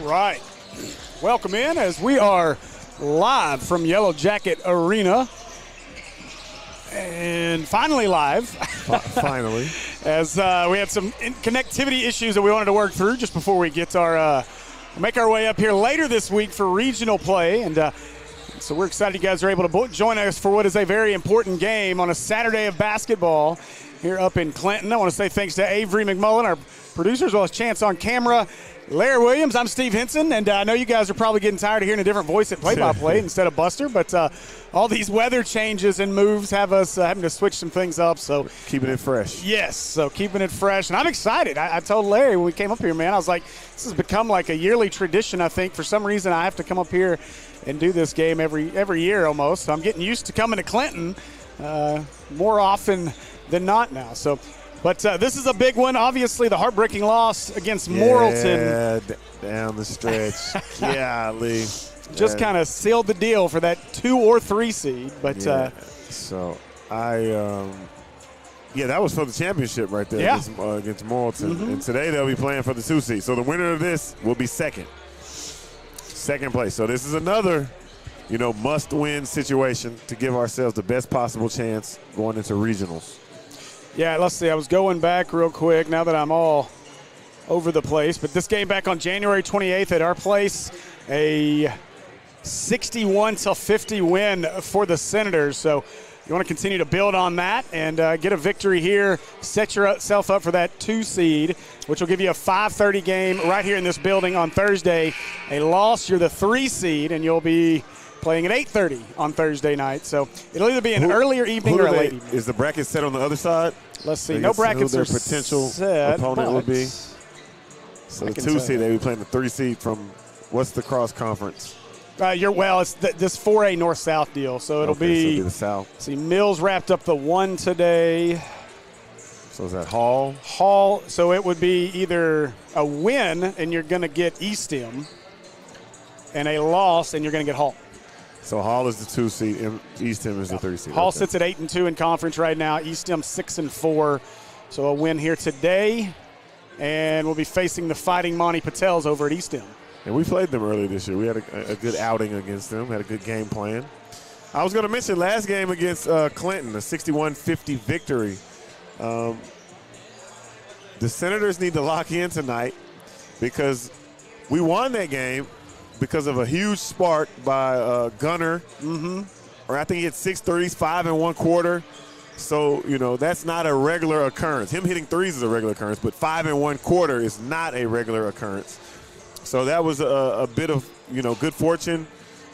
right. Welcome in as we are live from Yellowjacket Arena. And finally live. Finally. As we had some connectivity issues that we wanted to work through just before we get make our way up here later this week for regional play. And so we're excited you guys are able to join us for what is a very important game on a Saturday of basketball here up in Clinton. I want to say thanks to Avery McMullen, our producer, as well as Chance on camera. Larry Williams, I'm Steve Henson, and I know you guys are probably getting tired of hearing a different voice at play-by-play instead of Buster, but all these weather changes and moves have us having to switch some things up. So keeping it fresh. Yes, so keeping it fresh, and I'm excited. I told Larry when we came up here, man, I was like, this has become like a yearly tradition, I think. For some reason, I have to come up here and do this game every year almost. So I'm getting used to coming to Clinton more often than not now. So. But this is a big one. Obviously, the heartbreaking loss against Morrilton. Yeah, down the stretch. Golly. Just kind of sealed the deal for that 2 or 3 seed. But that was for the championship right there against Morrilton. Mm-hmm. And today they'll be playing for the 2 seed. So the winner of this will be second place. So this is another, must-win situation to give ourselves the best possible chance going into regionals. Yeah, let's see. I was going back real quick now that I'm all over the place. But this game back on January 28th at our place, a 61-50 win for the Senators. So you want to continue to build on that and get a victory here, set yourself up for that 2 seed, which will give you a 5:30 game right here in this building on Thursday. A loss, you're the 3 seed, and you'll be playing at 8:30 on Thursday night. So it'll either be an earlier evening or a late evening. Is the bracket set on the other side? Let's see. No brackets are are potential set, opponent would be. So the 2 seed, they will be playing the 3 seed from what's the cross conference? It's this 4A North-South deal. So it'll be the South. See, Mills wrapped up the 1 today. So is that Hall? Hall. So it would be either a win and you're going to get Eastham, and a loss and you're going to get Hall. So Hall is the 2 seed, and Eastham is the 3 seed. Hall sits at 8-2 in conference right now. Eastham 6-4. So a win here today, and we'll be facing the Fighting Monty Patels over at Eastham. And we played them earlier this year. We had a good outing against them. Had a good game plan. I was going to mention last game against Clinton, a 61-50 victory. The Senators need to lock in tonight because we won that game because of a huge spark by Gunner. Mm-hmm. Or I think he hit 6 threes, 5 in 1 quarter. So, that's not a regular occurrence. Him hitting threes is a regular occurrence, but 5 in 1 quarter is not a regular occurrence. So that was a bit of, good fortune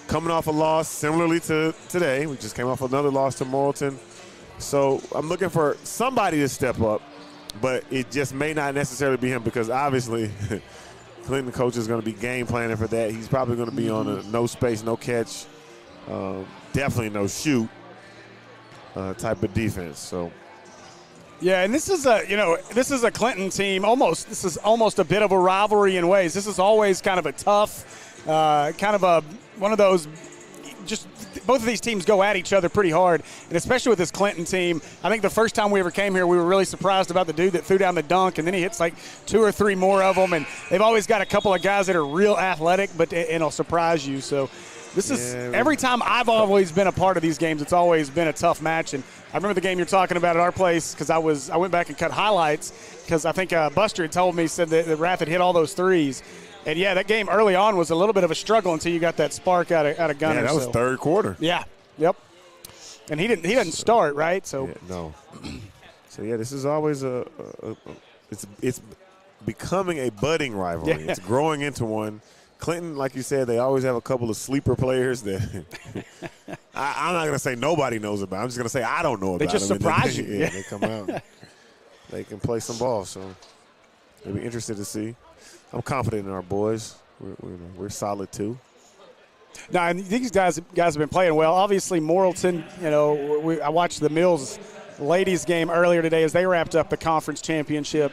coming off a loss similarly to today. We just came off another loss to Morrilton. So I'm looking for somebody to step up, but it just may not necessarily be him because obviously – Clinton coach is going to be game planning for that. He's probably going to be on a no space, no catch, definitely no shoot type of defense. So, yeah, and this is a Clinton team. This is almost a bit of a rivalry in ways. This is always kind of a tough, one of those. Just both of these teams go at each other pretty hard, and especially with this Clinton team. I think the first time we ever came here, we were really surprised about the dude that threw down the dunk, and then he hits like 2 or 3 more of them, and they've always got a couple of guys that are real athletic, but it'll surprise you. So this is every time I've always been a part of these games, it's always been a tough match. And I remember the game you're talking about at our place because I went back and cut highlights because I think Buster had told me, said that the Raff had hit all those threes. And, yeah, that game early on was a little bit of a struggle until you got that spark out of Gunner. Yeah, that was third quarter. Yeah, yep. And he doesn't start, right? So yeah, no. So, yeah, this is always it's becoming a budding rivalry. Yeah. It's growing into one. Clinton, like you said, they always have a couple of sleeper players that I'm not going to say nobody knows about. I'm just going to say I don't know about. They just surprise you. Yeah, they come out. They can play some ball, so they'll be interested to see. I'm confident in our boys. We're solid too. No, and these guys have been playing well. Obviously, Morrilton. I watched the Mills ladies game earlier today as they wrapped up the conference championship.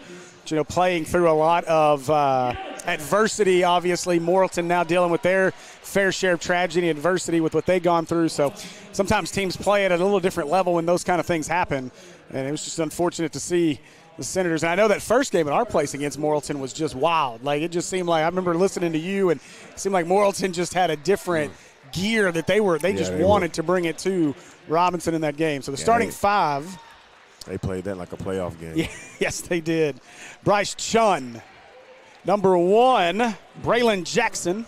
Playing through a lot of adversity. Obviously, Morrilton now dealing with their fair share of tragedy and adversity with what they've gone through. So sometimes teams play at a little different level when those kind of things happen. And it was just unfortunate to see the Senators. And I know that first game at our place against Morrilton was just wild. Like, it just seemed like, I remember listening to you, and it seemed like Morrilton just had a different gear that they just wanted to bring it to Robinson in that game. So the starting five. They played that like a playoff game. Yeah, yes, they did. Bryce Chun. Number 1, Braylon Jackson.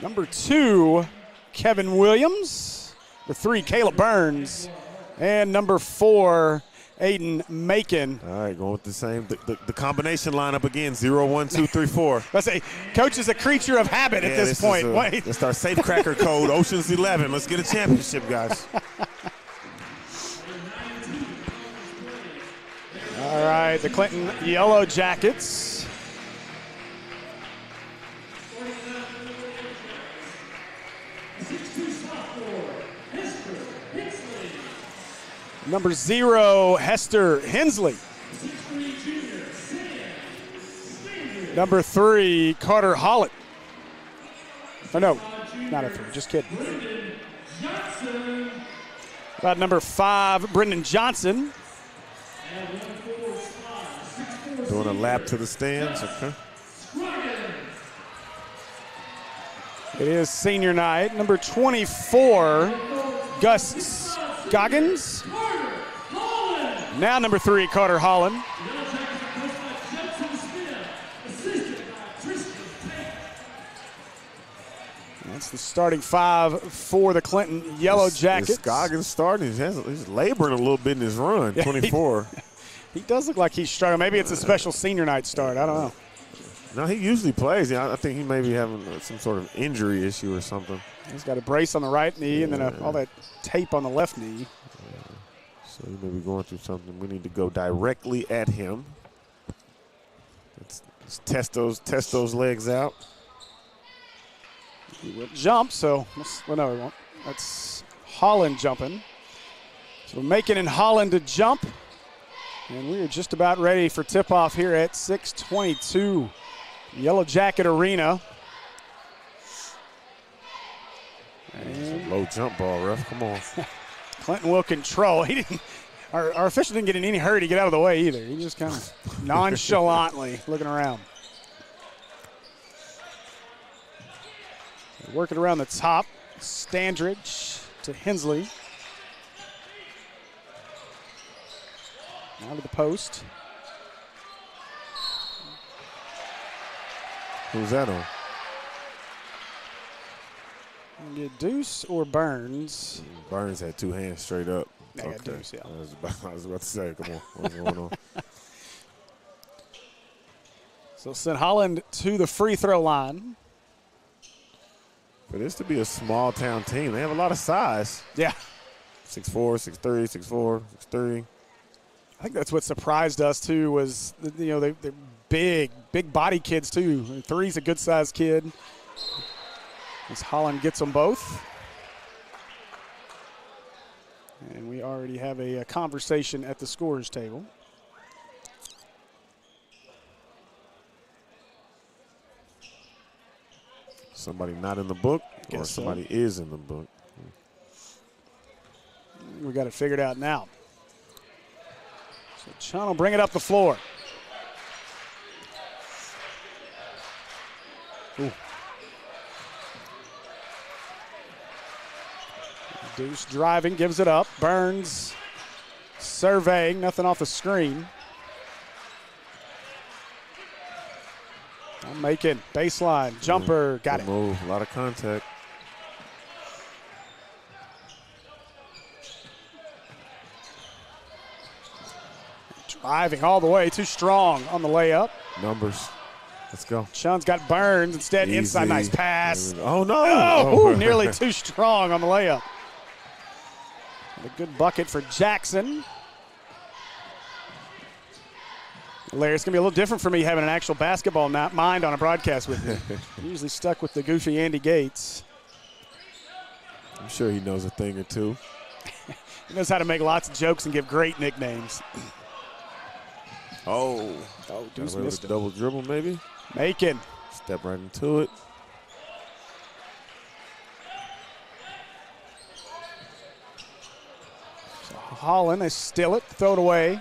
Number 2, Kevin Williams. Number 3, Caleb Burns. And number 4, Aiden Macon. All right, going with the same, the combination lineup again, 0, 1, 2, 3, 4. I say, Coach is a creature of habit at this point. That's our safe cracker code, Ocean's 11. Let's get a championship, guys. All right, the Clinton Yellowjackets. Number 0, Hester Hensley. Number 3, Carter Holland. Oh, no, not a 3, just kidding. About number 5, Brendan Johnson. Doing a lap to the stands, okay. It is senior night. Number 24, Gus Goggins. Now number 3, Carter Holland. That's the starting 5 for the Clinton Yellowjackets. Is Goggins starting? He's laboring a little bit in his run, 24. He does look like he's struggling. Maybe it's a special senior night start. I don't know. No, he usually plays. Yeah, I think he may be having some sort of injury issue or something. He's got a brace on the right knee and then all that tape on the left knee. So he may be going through something. We need to go directly at him. Let's test those legs out. He will jump, so well, no, he won't. That's Holland jumping. So Macon and Holland to jump. And we are just about ready for tip-off here at 6:22 Yellow Jacket Arena. And low jump ball, ref. Come on. Clinton will control. He didn't. Our official didn't get in any hurry to get out of the way either. He just kind of nonchalantly looking around. Working around the top. Standridge to Hensley. Now to the post. Who's that on? Get Deuce or Burns. Burns had 2 hands straight up. I got Deuce, yeah. I was about to say, come on, what's going on? So send Holland to the free throw line. For this to be a small town team, they have a lot of size. Yeah. 6'4", 6'3", 6'4", 6'3". I think that's what surprised us too was, they're big body kids too. 3's a good sized kid. As Holland gets them both. And we already have a conversation at the scorers table. Somebody not in the book, or somebody is in the book. We got it figured out now. So Chun will bring it up the floor. Ooh. Deuce driving, gives it up. Burns surveying, nothing off the screen. I'm making baseline, jumper, got it. Move, a lot of contact. Driving all the way, too strong on the layup. Numbers. Let's go. Chun's got Burns instead. Easy. Inside, nice pass. Oh, no. Oh, nearly too strong on the layup. And a good bucket for Jackson. Larry, it's going to be a little different for me having an actual basketball mind on a broadcast with me. I'm usually stuck with the goofy Andy Gates. I'm sure he knows a thing or two. He knows how to make lots of jokes and give great nicknames. Deuce missed double dribble maybe. Macon. Step right into it. So Holland, they steal it, throw it away.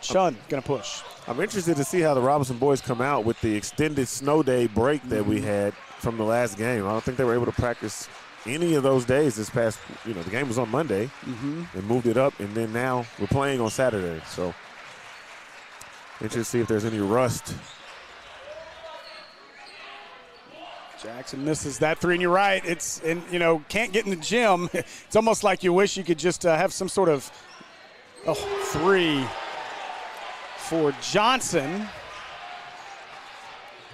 Chun going to push. I'm interested to see how the Robinson boys come out with the extended snow day break that we had from the last game. I don't think they were able to practice any of those days this past, the game was on Monday and moved it up, and then now we're playing on Saturday. So interested to see if there's any rust. Jackson misses that three, and you're right. It's, can't get in the gym. It's almost like you wish you could just have some sort of three for Johnson.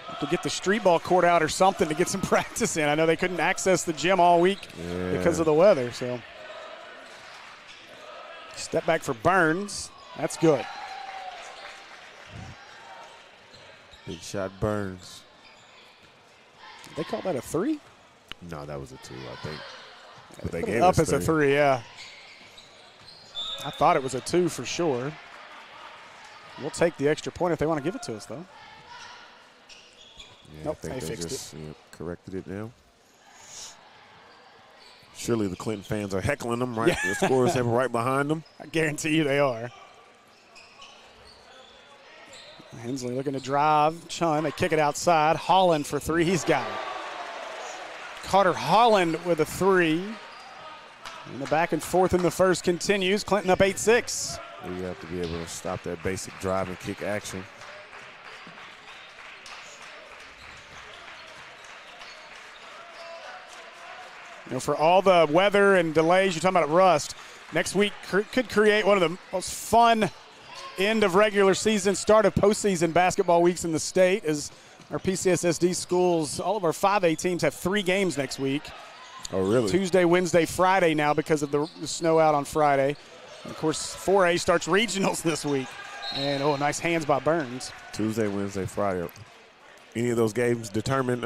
Have to get the street ball court out or something to get some practice in. I know they couldn't access the gym all week because of the weather. So step back for Burns. That's good. Big shot Burns. They call that a three? No, that was a 2, I think. Yeah, but they gave gave it up us as 3. a 3, yeah. I thought it was a 2 for sure. We'll take the extra point if they want to give it to us, though. Yeah, nope, I think they fixed just, it. Corrected it now. Surely the Clinton fans are heckling them, right? The scorers have right behind them. I guarantee you they are. Hensley looking to drive. Chun, they kick it outside. Holland for 3. He's got it. Carter Holland with a 3. And the back and forth in the first continues. Clinton up 8-6. You have to be able to stop that basic drive and kick action. For all the weather and delays, you're talking about rust, next week could create one of the most fun end of regular season, start of postseason basketball weeks in the state, as our PCSSD schools, all of our 5A teams have 3 games next week. Oh, really? Tuesday, Wednesday, Friday now because of the snow out on Friday. And of course, 4A starts regionals this week. And, nice hands by Burns. Tuesday, Wednesday, Friday. Any of those games determine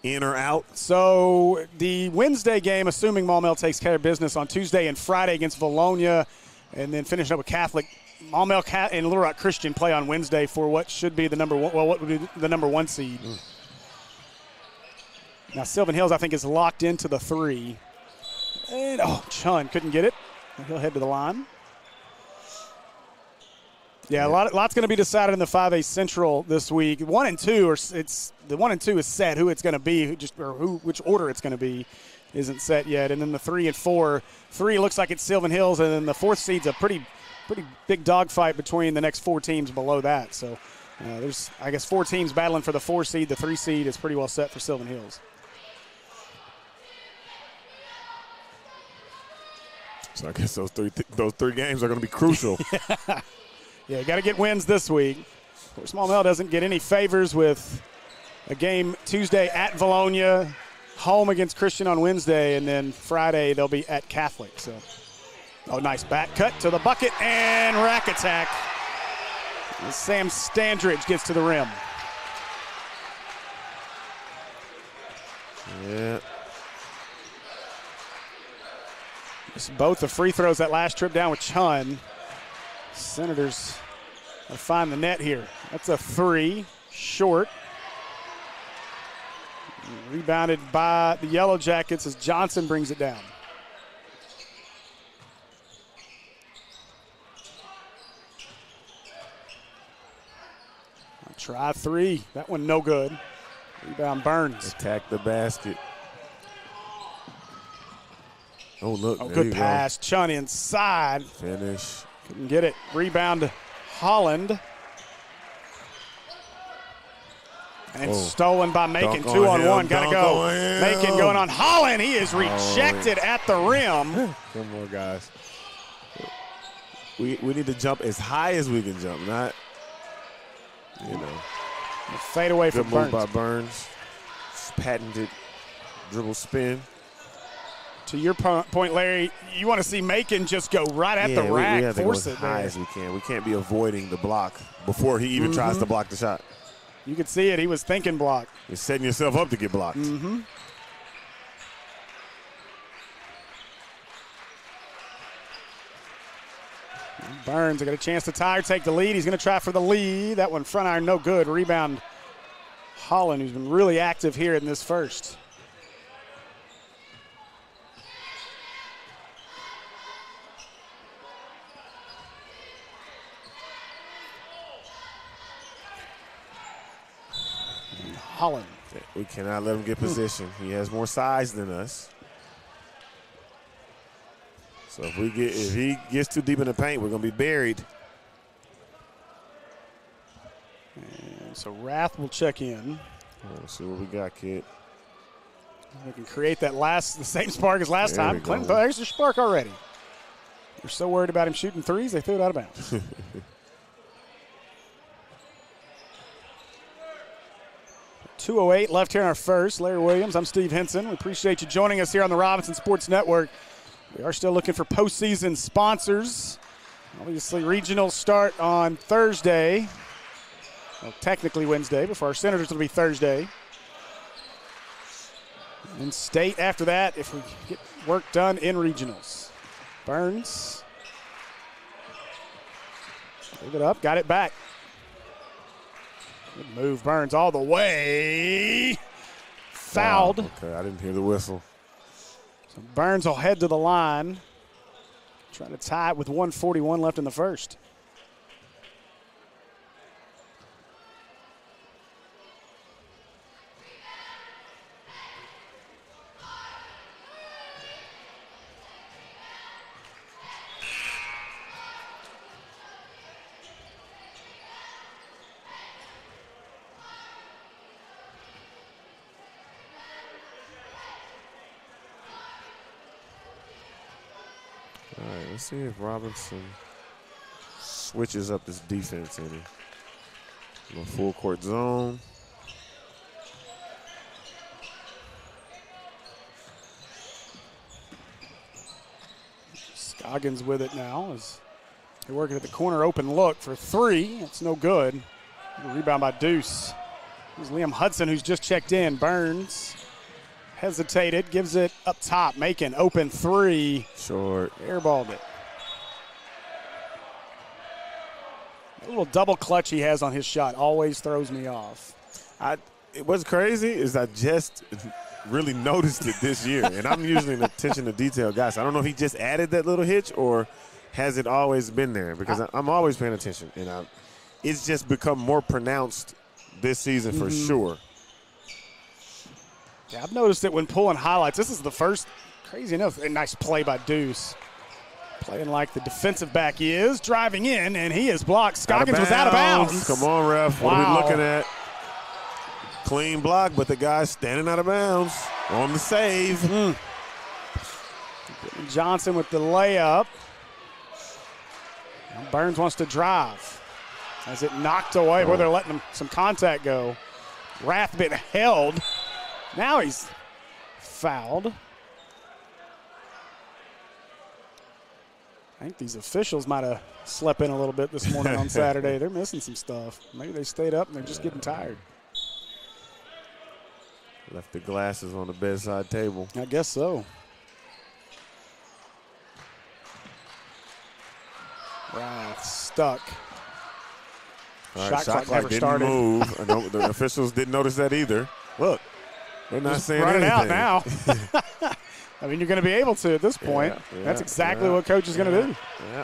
in or out? So the Wednesday game, assuming Maumelle takes care of business on Tuesday and Friday against Valonia, and then finishing up with Catholic. Maumelle and Little Rock Christian play on Wednesday for what should be the number one. Well, what would be the number 1 seed? Now Sylvan Hills, I think, is locked into the 3. And Chun couldn't get it. He'll head to the line. Yeah, lots going to be decided in the 5A Central this week. 1 and 2 the 1 and 2 is set. Who it's going to be, which order it's going to be, isn't set yet. And then the 3 and 4, 3 looks like it's Sylvan Hills, and then the 4th seed's a pretty big dogfight between the next 4 teams below that. So there's, I guess, 4 teams battling for the 4 seed. The 3 seed is pretty well set for Sylvan Hills. So I guess those three games are going to be crucial. Yeah, you got to get wins this week. Of course, Maumelle doesn't get any favors with a game Tuesday at Valonia, home against Christian on Wednesday, and then Friday they'll be at Catholic. So, nice back cut to the bucket and rack attack. Sam Standridge gets to the rim. Yeah. Missed both the free throws that last trip down with Chun. Senators will find the net here. That's a 3, short. Rebounded by the Yellowjackets as Johnson brings it down. Try 3. That one no good. Rebound Burns. Attack the basket. Oh, look. Good pass. Chun inside. Finish. Couldn't get it. Rebound Holland. And stolen by Macon. 2 on 1. Got to go. Macon going on Holland. He is rejected at the rim. Come on, guys. We need to jump as high as we can jump, not, Fade away from Burns. Good move Burns. by Burns. Patented dribble spin. To your point, Larry, you want to see Macon just go right at the rack, we have to force go it as high there. as we can. We can't be avoiding the block before he even tries to block the shot. You could see it. He was thinking block. You're setting yourself up to get blocked. Burns got a chance to tie or take the lead. He's going to try for the lead. That one front iron, no good. Rebound Holland, who's been really active here in this first. Holland. We cannot let him get position. He has more size than us. So if he gets too deep in the paint, we're going to be buried. And so Rath will check in. Let's see what we got, kid. We can create the same spark as last time. Clinton, there's your spark already. You're so worried about him shooting threes, they threw it out of bounds. 2:08 left here in our first. Larry Williams, I'm Steve Henson. We appreciate you joining us here on the Robinson Sports Network. We are still looking for postseason sponsors. Obviously, regionals start on Thursday. Well, technically Wednesday, but for our Senators it'll be Thursday. And state after that if we get work done in regionals. Burns. Leave it up, got it back. Good move, Burns all the way. Fouled. Wow, okay, I didn't hear the whistle. So Burns will head to the line. Trying to tie it with 1:41 left in the first. All right, let's see if Robinson switches up this defense in a full court zone. Scoggins with it now as they're working at the corner, open look for three. It's no good. Rebound by Deuce. There's Liam Hudson who's just checked in. Burns hesitated, gives it up top. Macon, open three. Short. Airballed it. A little double clutch he has on his shot always throws me off. What's crazy is I just really noticed it this year, and I'm usually an attention to detail guy. So I don't know if he just added that little hitch or has it always been there, because I'm always paying attention, and it's just become more pronounced this season for sure. Yeah, I've noticed it when pulling highlights. This is the first, crazy enough, a nice play by Deuce. Playing like the defensive back he is, driving in, and he is blocked. Scoggins was out of bounds. Come on, ref. What are we looking at? Clean block, but the guy's standing out of bounds on the save. Johnson with the layup. And Burns wants to drive. As it knocked away, where they're letting him some contact go. Rath been held. Now he's fouled. I think these officials might have slept in a little bit this morning on Saturday. They're missing some stuff. Maybe they stayed up and they're just getting tired. Left the glasses on the bedside table. I guess so. Rath stuck. All right, Shot clock didn't started. move. The officials didn't notice that either. Look, they're not saying running anything. out now. I mean, you're going to be able to at this point. That's exactly what coach is going to do. Yeah.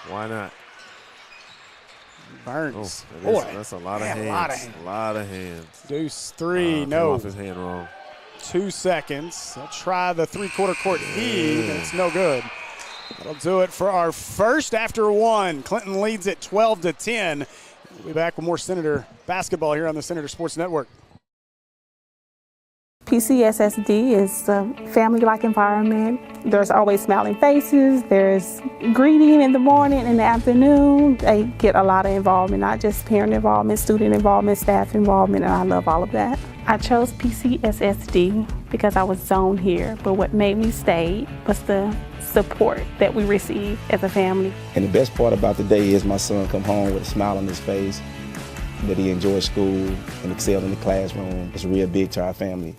Why not? Burns. Oh, Boy, that's a lot of hands. A lot of hands. Deuce three, Came no. off his hand wrong. 2 seconds. They'll try the three-quarter court heave, and it's no good. That'll do it for our first after one. Clinton leads it 12-10. We'll be back with more Senator basketball here on the Senator Sports Network. PCSSD is a family-like environment. There's always smiling faces. There's greeting in the morning and the afternoon. They get a lot of involvement, not just parent involvement, student involvement, staff involvement, and I love all of that. I chose PCSSD because I was zoned here, but what made me stay was the support that we receive as a family. And the best part about the day is my son come home with a smile on his face, that he enjoys school and excel in the classroom. It's real big to our family.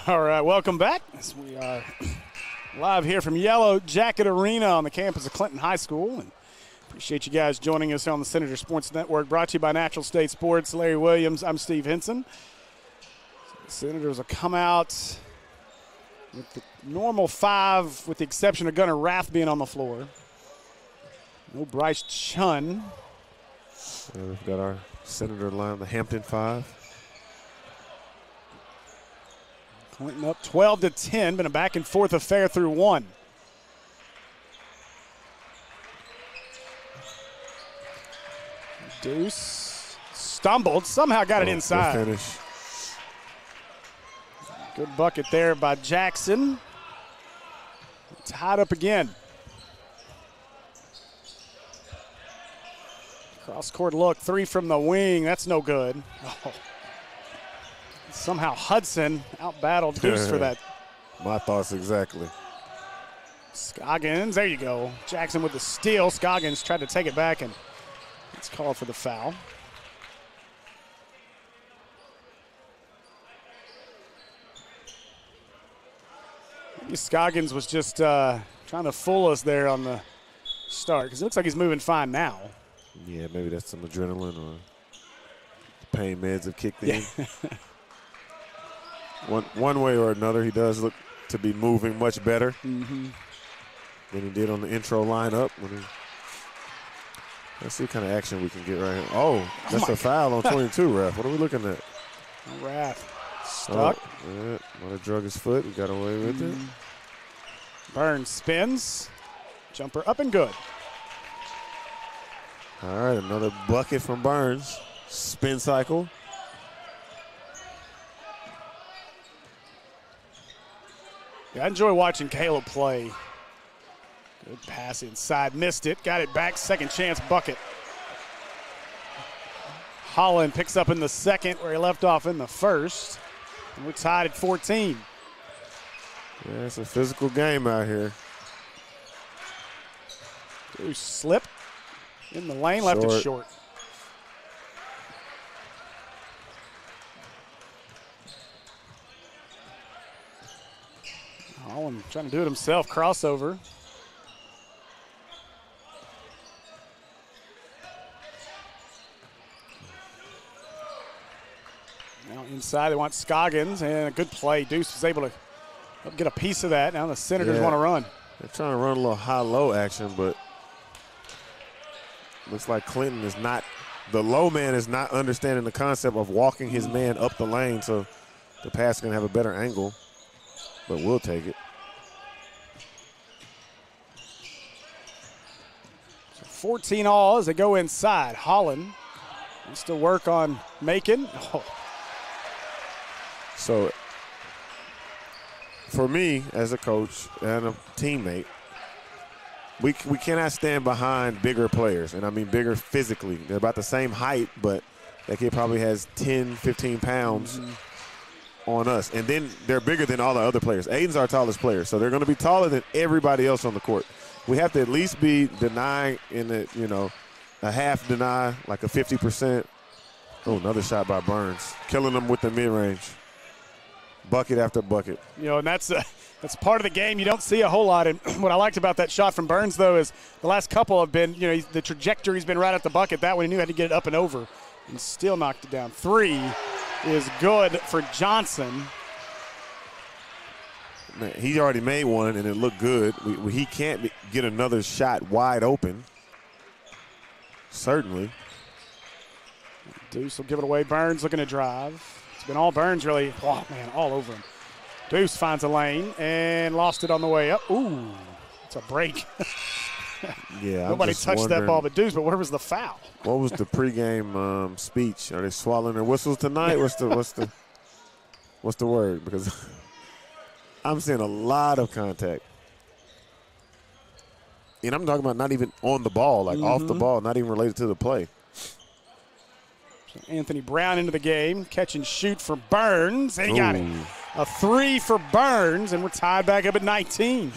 All right, welcome back. As we are live here from Yellowjacket Arena on the campus of Clinton High School. And appreciate you guys joining us on the Senator Sports Network, brought to you by Natural State Sports. Larry Williams, I'm Steve Henson. The Senators will come out with the normal 5, with the exception of Gunnar Rath being on the floor. No Bryce Chun. We've got our Senator line, the Hampton 5. Clinton up 12-10, been a back and forth affair through 1. Deuce stumbled, somehow got it inside. Good finish. Good bucket there by Jackson. Tied up again. Cross-court look, 3 from the wing. That's no good. Oh. Somehow Hudson out-battled Deuce for that. My thoughts exactly. Scoggins, there you go. Jackson with the steal. Scoggins tried to take it back, and it's called for the foul. Maybe Scoggins was just trying to fool us there on the start, because it looks like he's moving fine now. Yeah, maybe that's some adrenaline or the pain meds have kicked in. One way or another, he does look to be moving much better than he did on the intro lineup. Let's see what kind of action we can get right here. Oh, that's a foul on 22, ref. What are we looking at? Rath stuck. Oh, yeah, might have drug his foot. He got away with it. Burns spins. Jumper up and good. All right, another bucket from Burns. Spin cycle. Yeah, I enjoy watching Caleb play. Good pass inside, missed it, got it back, second chance bucket. Holland picks up in the second where he left off in the first. And we're tied at 14. Yeah, it's a physical game out here. Deuce slip in the lane, left it short. Holland trying to do it himself, crossover. Now inside, they want Scoggins, and a good play. Deuce was able to get a piece of that. Now the Senators want to run. They're trying to run a little high-low action, but looks like Clinton is not, the low man is not understanding the concept of walking his man up the lane, so the pass is going to have a better angle, but we'll take it. 14 all as they go inside. Holland wants to work on Macon. Oh. So for me as a coach and a teammate, we cannot stand behind bigger players, and I mean bigger physically. They're about the same height, but that kid probably has 10, 15 pounds on us. And then they're bigger than all the other players. Aiden's our tallest player, so they're going to be taller than everybody else on the court. We have to at least be denying in the, a half deny, like a 50%. Oh, another shot by Burns, killing them with the mid-range. Bucket after bucket. And that's part of the game you don't see a whole lot. And what I liked about that shot from Burns, though, is the last couple have been, the trajectory's been right at the bucket. That one he knew how to get it up and over and still knocked it down. 3 is good for Johnson. Man, he already made one, and it looked good. He can't get another shot wide open. Certainly. Deuce will give it away. Burns looking to drive. It's been all Burns, really. Oh, man, all over him. Deuce finds a lane and lost it on the way up. Ooh, it's a break. Yeah, nobody touched that ball but Deuce, but where was the foul? What was the pregame speech? Are they swallowing their whistles tonight? What's the word? Because I'm seeing a lot of contact. And I'm talking about not even on the ball, like off the ball, not even related to the play. So Anthony Brown into the game, catch and shoot for Burns, and he got it. A 3 for Burns, and we're tied back up at 19.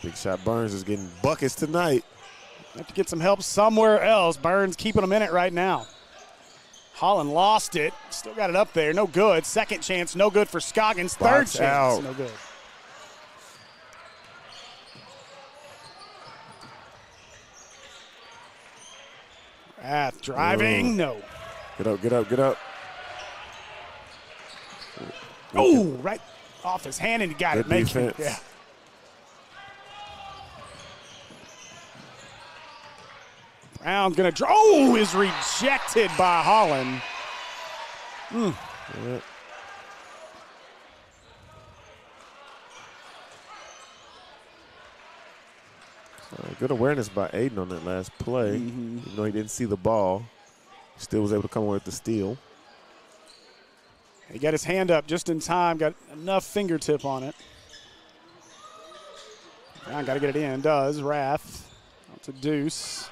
Big shot Burns is getting buckets tonight. Have to get some help somewhere else. Burns keeping them in it right now. Holland lost it. Still got it up there. No good. Second chance, no good for Scoggins. Third Box chance, out. no good. Rath driving, no. Get up, get up, get up. Oh, right off his hand, and he got Good it. Make it. defense. Yeah. Brown gonna draw. Oh, is rejected by Holland. Yeah. Good awareness by Aiden on that last play. Even though he didn't see the ball, still was able to come away with the steal. He got his hand up just in time, got enough fingertip on it. Brown got to get it in, does. Rath out to Deuce.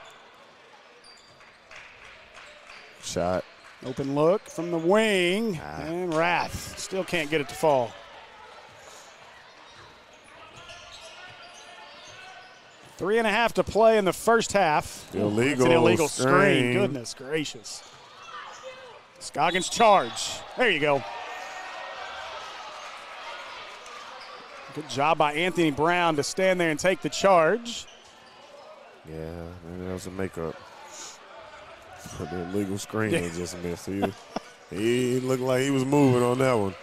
Shot. Open look from the wing, and Rath still can't get it to fall. Three and a half to play in the first half. Illegal. It's an illegal screen. screen. Goodness gracious. Scoggins charge. There you go. Good job by Anthony Brown to stand there and take the charge. Yeah, maybe that was a makeup. For the illegal screen they just missed. He looked like he was moving on that one.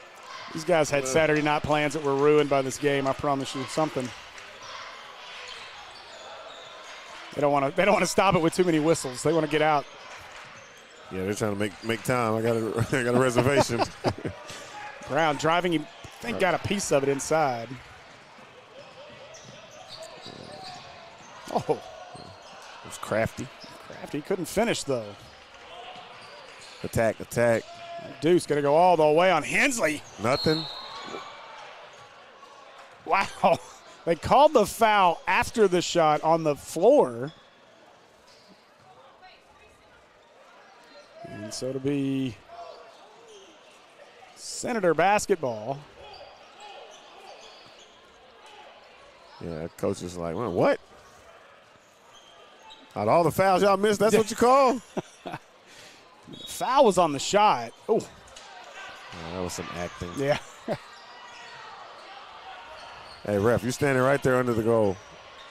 These guys had Saturday night plans that were ruined by this game, I promise you. Something. They don't want to stop it with too many whistles. They want to get out. Yeah, they're trying to make time. I got a reservation. Brown driving, he I think got a piece of it inside. Oh. It was crafty. Crafty couldn't finish though. Attack. Deuce gonna go all the way on Hensley. Nothing. Wow. They called the foul after the shot on the floor. And so to be Senator basketball. Yeah, coach is like, well, what? Out of all the fouls y'all missed, that's what you call? The foul was on the shot. Oh, That was some acting. yeah. Hey, ref, you're standing right there under the goal.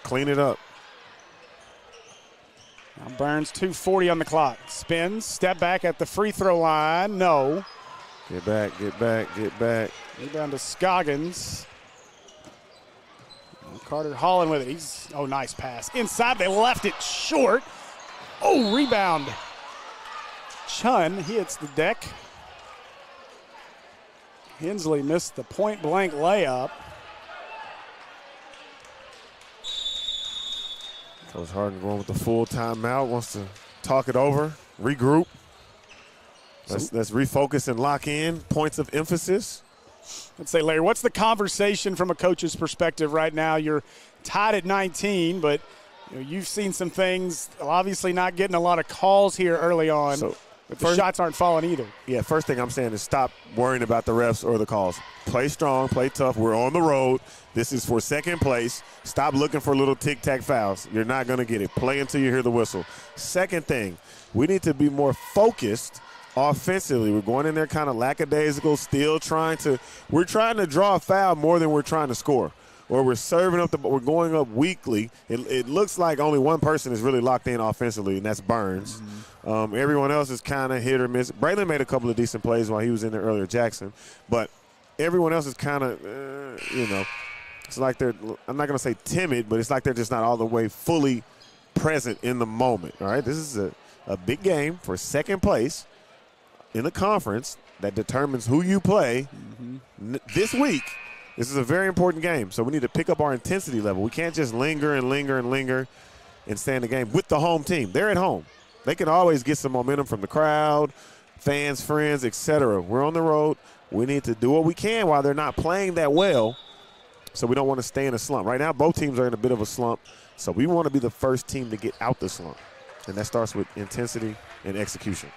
Clean it up. Now Burns, 2:40 on the clock. Spins, step back at the free throw line. No. Get back. Rebound to Scoggins. And Carter Holland with it. Nice pass. Inside, they left it short. Oh, rebound. Chun, he hits the deck. Hensley missed the point-blank layup. Coach Harden going with the full timeout, wants to talk it over, regroup. Let's refocus and lock in. Points of emphasis. Let's say, Larry, what's the conversation from a coach's perspective right now? You're tied at 19, but you've seen some things, obviously not getting a lot of calls here early on, but the shots aren't falling either. Yeah, first thing I'm saying is stop worrying about the refs or the calls. Play strong, play tough. We're on the road. This is for second place. Stop looking for little tic-tac fouls. You're not going to get it. Play until you hear the whistle. Second thing, we need to be more focused offensively. We're going in there kind of lackadaisical, we're trying to draw a foul more than we're trying to score. Or we're serving up we're going up weakly. It looks like only one person is really locked in offensively, and that's Burns. Everyone else is kind of hit or miss. Braylon made a couple of decent plays while he was in there earlier, Jackson. But everyone else is kind of, it's like I'm not going to say timid, but it's like they're just not all the way fully present in the moment. All right, this is a big game for second place in the conference that determines who you play this week. This is a very important game, so we need to pick up our intensity level. We can't just linger and stay in the game with the home team. They're at home. They can always get some momentum from the crowd, fans, friends, etc. We're on the road. We need to do what we can while they're not playing that well, so we don't want to stay in a slump. Right now, both teams are in a bit of a slump, so we want to be the first team to get out the slump, and that starts with intensity and execution.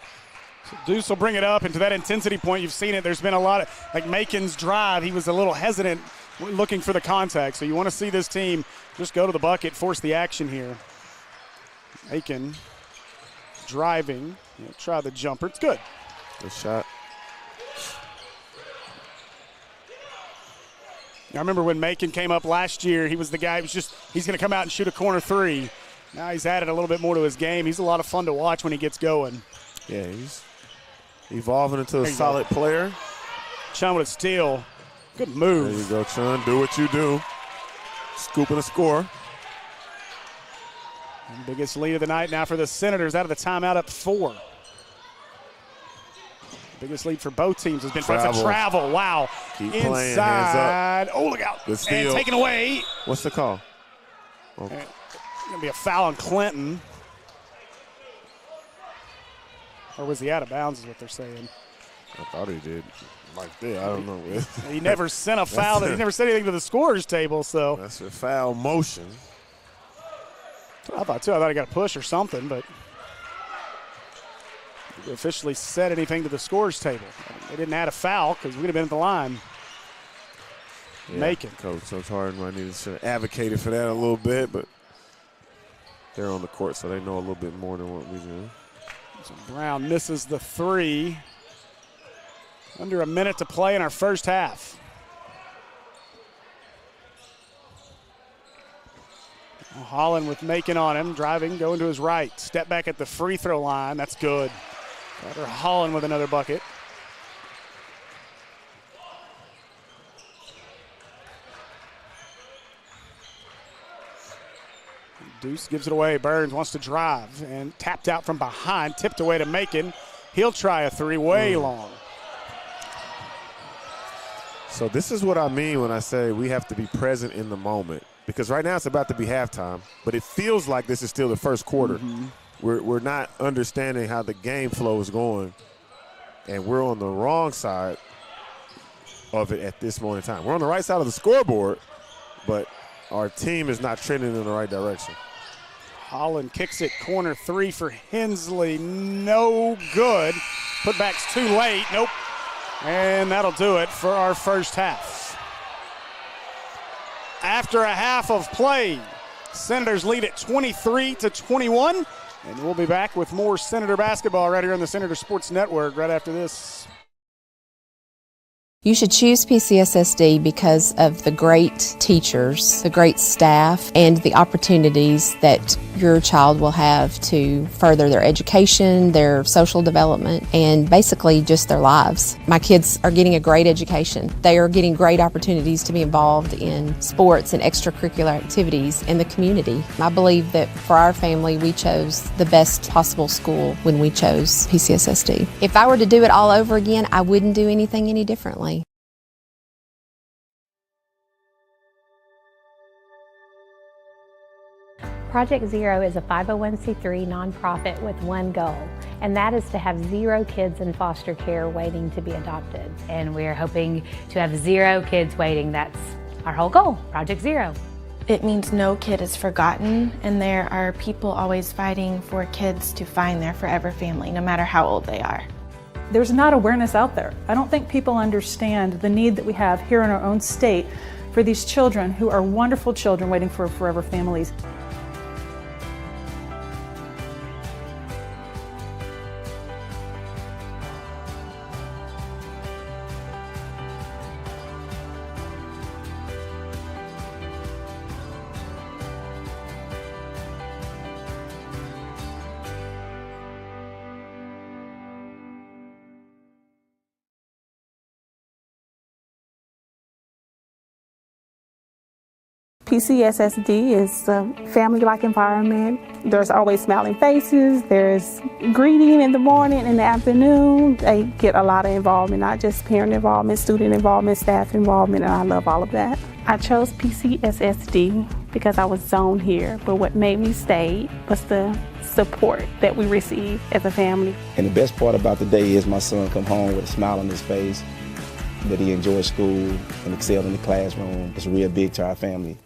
So Deuce will bring it up, and to that intensity point, you've seen it. There's been a lot of, like Macon's drive, he was a little hesitant looking for the contact. So you want to see this team just go to the bucket, force the action here. Macon driving, try the jumper. It's good. Good shot. I remember when Macon came up last year, he was the guy who was he's going to come out and shoot a corner three. Now he's added a little bit more to his game. He's a lot of fun to watch when he gets going. Yeah, he's evolving into a solid player. Chun with a steal. Good move. There you go, Chun. Do what you do. Scooping a score. And biggest lead of the night now for the Senators out of the timeout up 4. Biggest lead for both teams has been travel. Wow. Keep inside. Playing. Hands up. Oh, look out. Good steal. And taken away. What's the call? Okay. Going to be a foul on Clinton. Or was he out of bounds is what they're saying. I thought he did. Like that, I don't know. He never sent a foul. He never said anything to the scorers table. So that's a foul motion. I thought too. I thought he got a push or something, but he officially said anything to the scorers table. They didn't add a foul because we would have been at the line. Yeah, Macon. Coach Harden might need to advocate for that a little bit, but they're on the court, so they know a little bit more than what we do. So Brown misses the 3. Under a minute to play in our first half. Holland with Macon on him, driving, going to his right. Step back at the free throw line. That's good. Carter Holland with another bucket. Deuce gives it away. Burns wants to drive and tapped out from behind, tipped away to Macon. He'll try a 3 way long. So this is what I mean when I say we have to be present in the moment. Because right now it's about to be halftime, but it feels like this is still the first quarter. Mm-hmm. We're not understanding how the game flow is going, and we're on the wrong side of it at this moment in time. We're on the right side of the scoreboard, but our team is not trending in the right direction. Holland kicks it, corner 3 for Hensley. No good. Putback's too late. Nope. And that'll do it for our first half. After a half of play, Senators lead at 23-21. And we'll be back with more Senator basketball right here on the Senator Sports Network right after this. You should choose PCSSD because of the great teachers, the great staff, and the opportunities that your child will have to further their education, their social development, and basically just their lives. My kids are getting a great education. They are getting great opportunities to be involved in sports and extracurricular activities in the community. I believe that for our family, we chose the best possible school when we chose PCSSD. If I were to do it all over again, I wouldn't do anything any differently. Project Zero is a 501c3 nonprofit with one goal, and that is to have 0 kids in foster care waiting to be adopted. And we're hoping to have 0 kids waiting. That's our whole goal, Project Zero. It means no kid is forgotten, and there are people always fighting for kids to find their forever family, no matter how old they are. There's not awareness out there. I don't think people understand the need that we have here in our own state for these children who are wonderful children waiting for forever families. PCSSD is a family-like environment. There's always smiling faces. There's greeting in the morning and the afternoon. They get a lot of involvement, not just parent involvement, student involvement, staff involvement, and I love all of that. I chose PCSSD because I was zoned here, but what made me stay was the support that we receive as a family. And the best part about the day is my son come home with a smile on his face, that he enjoys school and excelled in the classroom. It's real big to our family.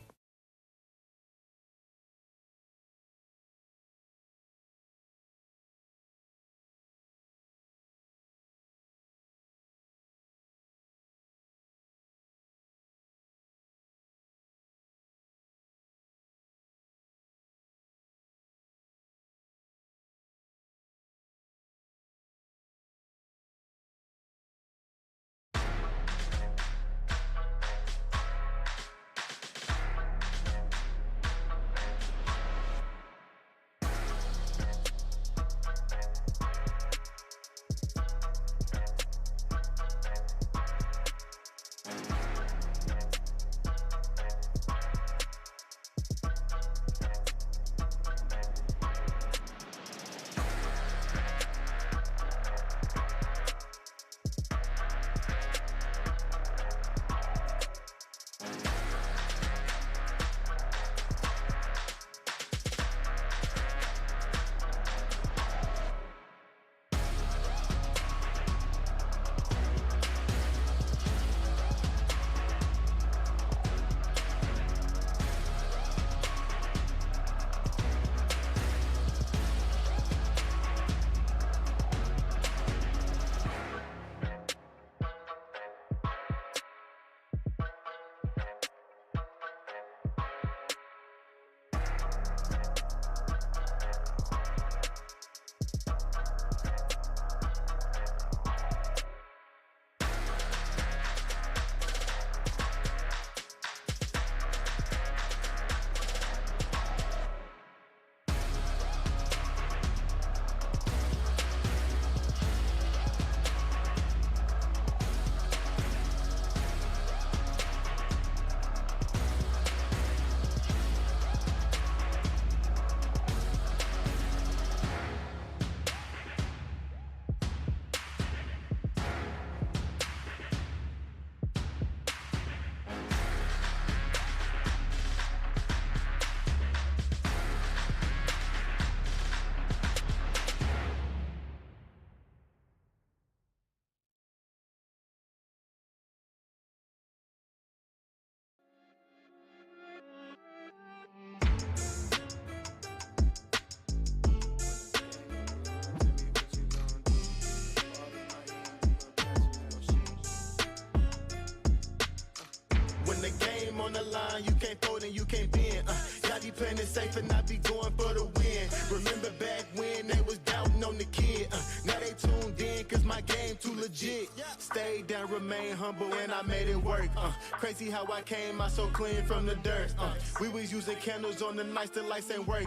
you can't bend. Y'all be playing it safe and I be going for the win. Remember back when they was doubting on the kid. Now they tuned in cause my game too legit. Stayed down, remain humble, and I made it work. Crazy how I came out so clean from the dirt. We was using candles on the nights the lights ain't work.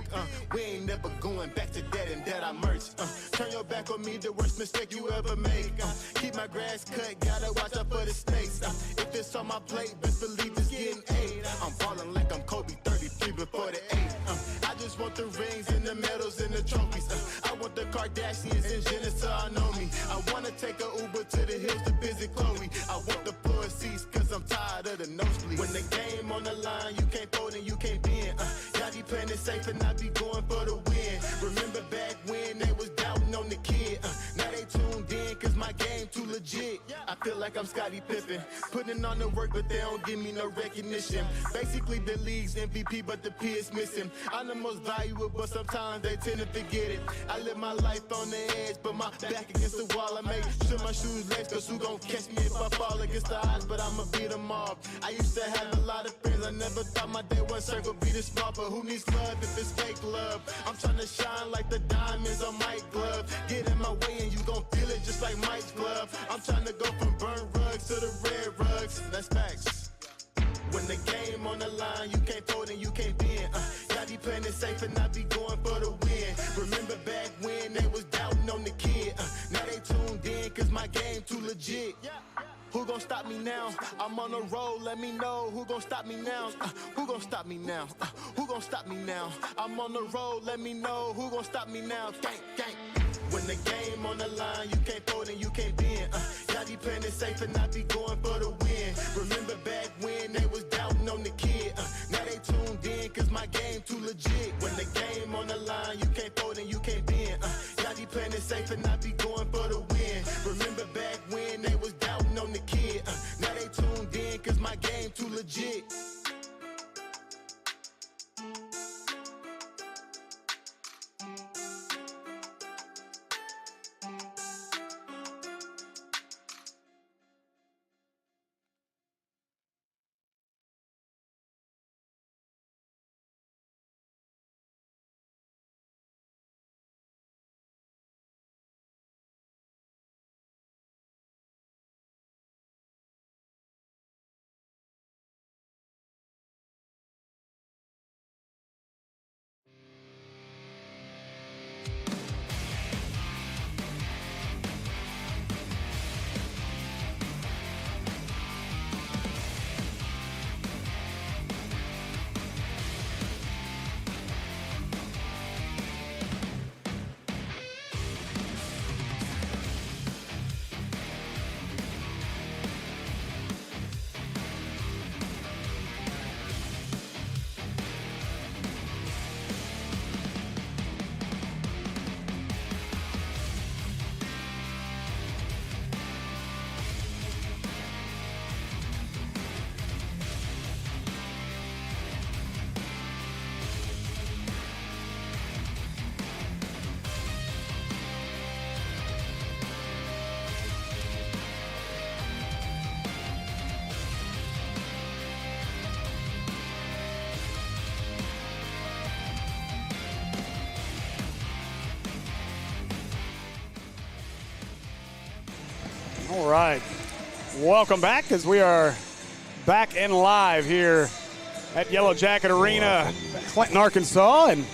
We ain't never going back to that and that I merch. Turn your back on me, the worst mistake you ever make. Keep my grass cut, gotta watch out for the snakes. If it's on my plate, best believe it's getting 8. I'm ballin' like I'm Kobe 33 before the 8. I just want the rings and the medals and the trophies. I want the Kardashians and Jenner to all know me. I wanna take a Uber to the hills to visit Chloe. I want the floor seats cause I'm tired of the nosebleed. When the game on the line, you can't fold and you can't bend. Y'all be playing it safe and I be going for the win. Remember back when they was doubting on the kid. Now they tuned in cause my game too legit. I feel like I'm Scottie Pippen, putting on the work but they don't give me no recognition. Basically the league's MVP but the P is missing. I'm the most valuable but sometimes they tend to forget it. I live my life on the edge but my back against the wall. I make sure my shoes lace cause who gon' catch me if I fall against the odds, but I'ma beat them all. I used to have a lot of friends, I never thought my day one circle be this small, but who needs love if it's fake love? I'm tryna shine like the diamonds on Mike's glove. Get in my way and you gon' feel it just like Mike's glove. I'm tryna go from burnt rugs to the red rugs. That's facts. When the game on the line, you can't fold and you can't bend. Y'all be playing it safe and I be going for the win. Remember back when they was doubting on the kid. Now they tuned in cause my game too legit. Who gon' stop me now? I'm on the road, let me know. Who gon' stop me now? Who gon' stop me now? Who gon' stop me now? I'm on the road, let me know. Who gon' stop me now? Gang, gang. When the game on the line, you can't fold and you can't bend. Y'all be playing it safe and I be going for the win. Remember back when they was doubting on the kid. Now they tuned in cause my game too legit. When the game on the line, you can't fold and you can't bend. Y'all be playing it safe and I be going for the win. Remember back when they was doubting on the kid. Now they tuned in cause my game too legit. All right. Welcome back as we are back and live here at Yellowjacket Arena, Clinton, Arkansas, and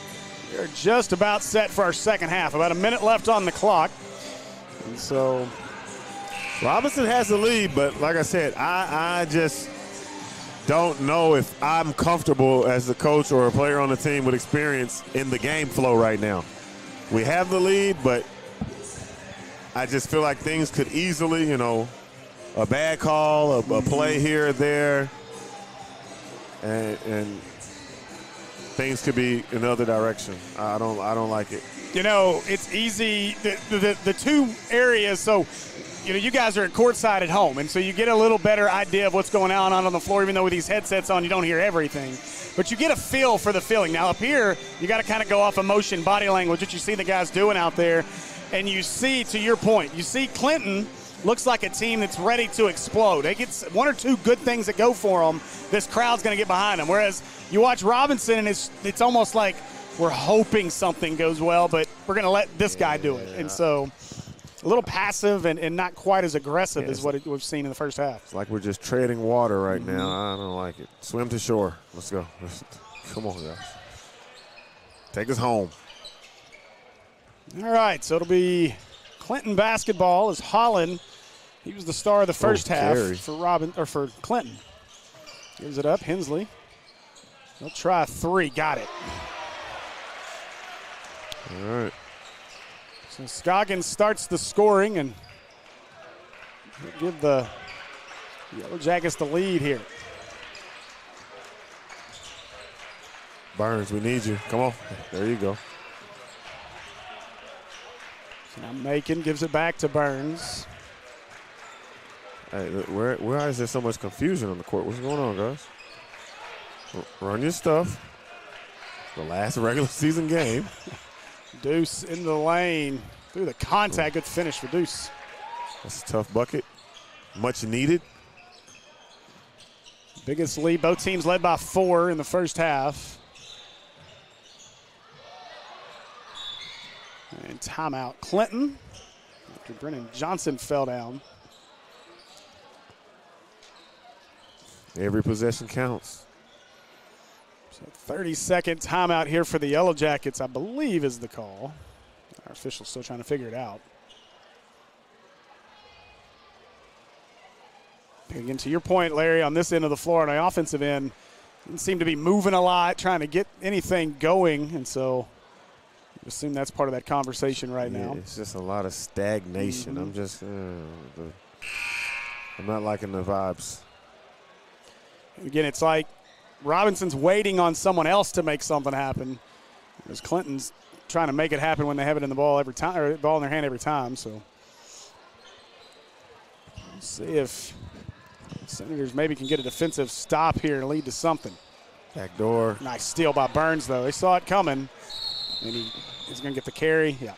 we're just about set for our second half. About a minute left on the clock. And so Robinson has the lead, but like I said, I just don't know if I'm comfortable as a coach or a player on the team with experience in the game flow right now. We have the lead, but I just feel like things could easily, a bad call, a play here or there, and things could be another direction. I don't like it. It's easy. The two areas. So, you guys are at courtside at home, and so you get a little better idea of what's going on the floor. Even though with these headsets on, you don't hear everything, but you get a feel for the feeling. Now up here, you got to kind of go off emotion, body language, what you see the guys doing out there. And you see, to your point, you see Clinton looks like a team that's ready to explode. They get one or two good things that go for them, this crowd's going to get behind them. Whereas you watch Robinson, and it's almost like we're hoping something goes well, but we're going to let this guy do it. And so a little passive and not quite as aggressive as what we've seen in the first half. It's like we're just treading water right now. I don't like it. Swim to shore. Let's go. Come on, guys. Take us home. All right, so it'll be Clinton basketball as Holland. He was the star of the first half for Clinton. Gives it up, Hensley. He'll try a three. Got it. All right. So Scoggins starts the scoring, and he'll give the Yellowjackets the lead here. Burns, we need you. Come on. There you go. So now Macon gives it back to Burns. Hey, why is there so much confusion on the court? What's going on, guys? Run your stuff. The last regular season game. Deuce in the lane. Through the contact, good finish for Deuce. That's a tough bucket. Much needed. Biggest lead. Both teams led by 4 in the first half. And timeout. Clinton, after Brennan Johnson fell down. Every possession counts. So 30-second timeout here for the Yellowjackets, I believe is the call. Our official's still trying to figure it out. Again, to your point, Larry, on this end of the floor, on the offensive end, didn't seem to be moving a lot, trying to get anything going, and so I assume that's part of that conversation right now. It's just a lot of stagnation. I'm just, I'm not liking the vibes. Again, it's like Robinson's waiting on someone else to make something happen, as Clinton's trying to make it happen when they have it in the ball every time, or ball in their hand every time. So let's see if Senators maybe can get a defensive stop here and lead to something. Back door. Nice steal by Burns, though. They saw it coming, and he's going to get the carry. Yeah.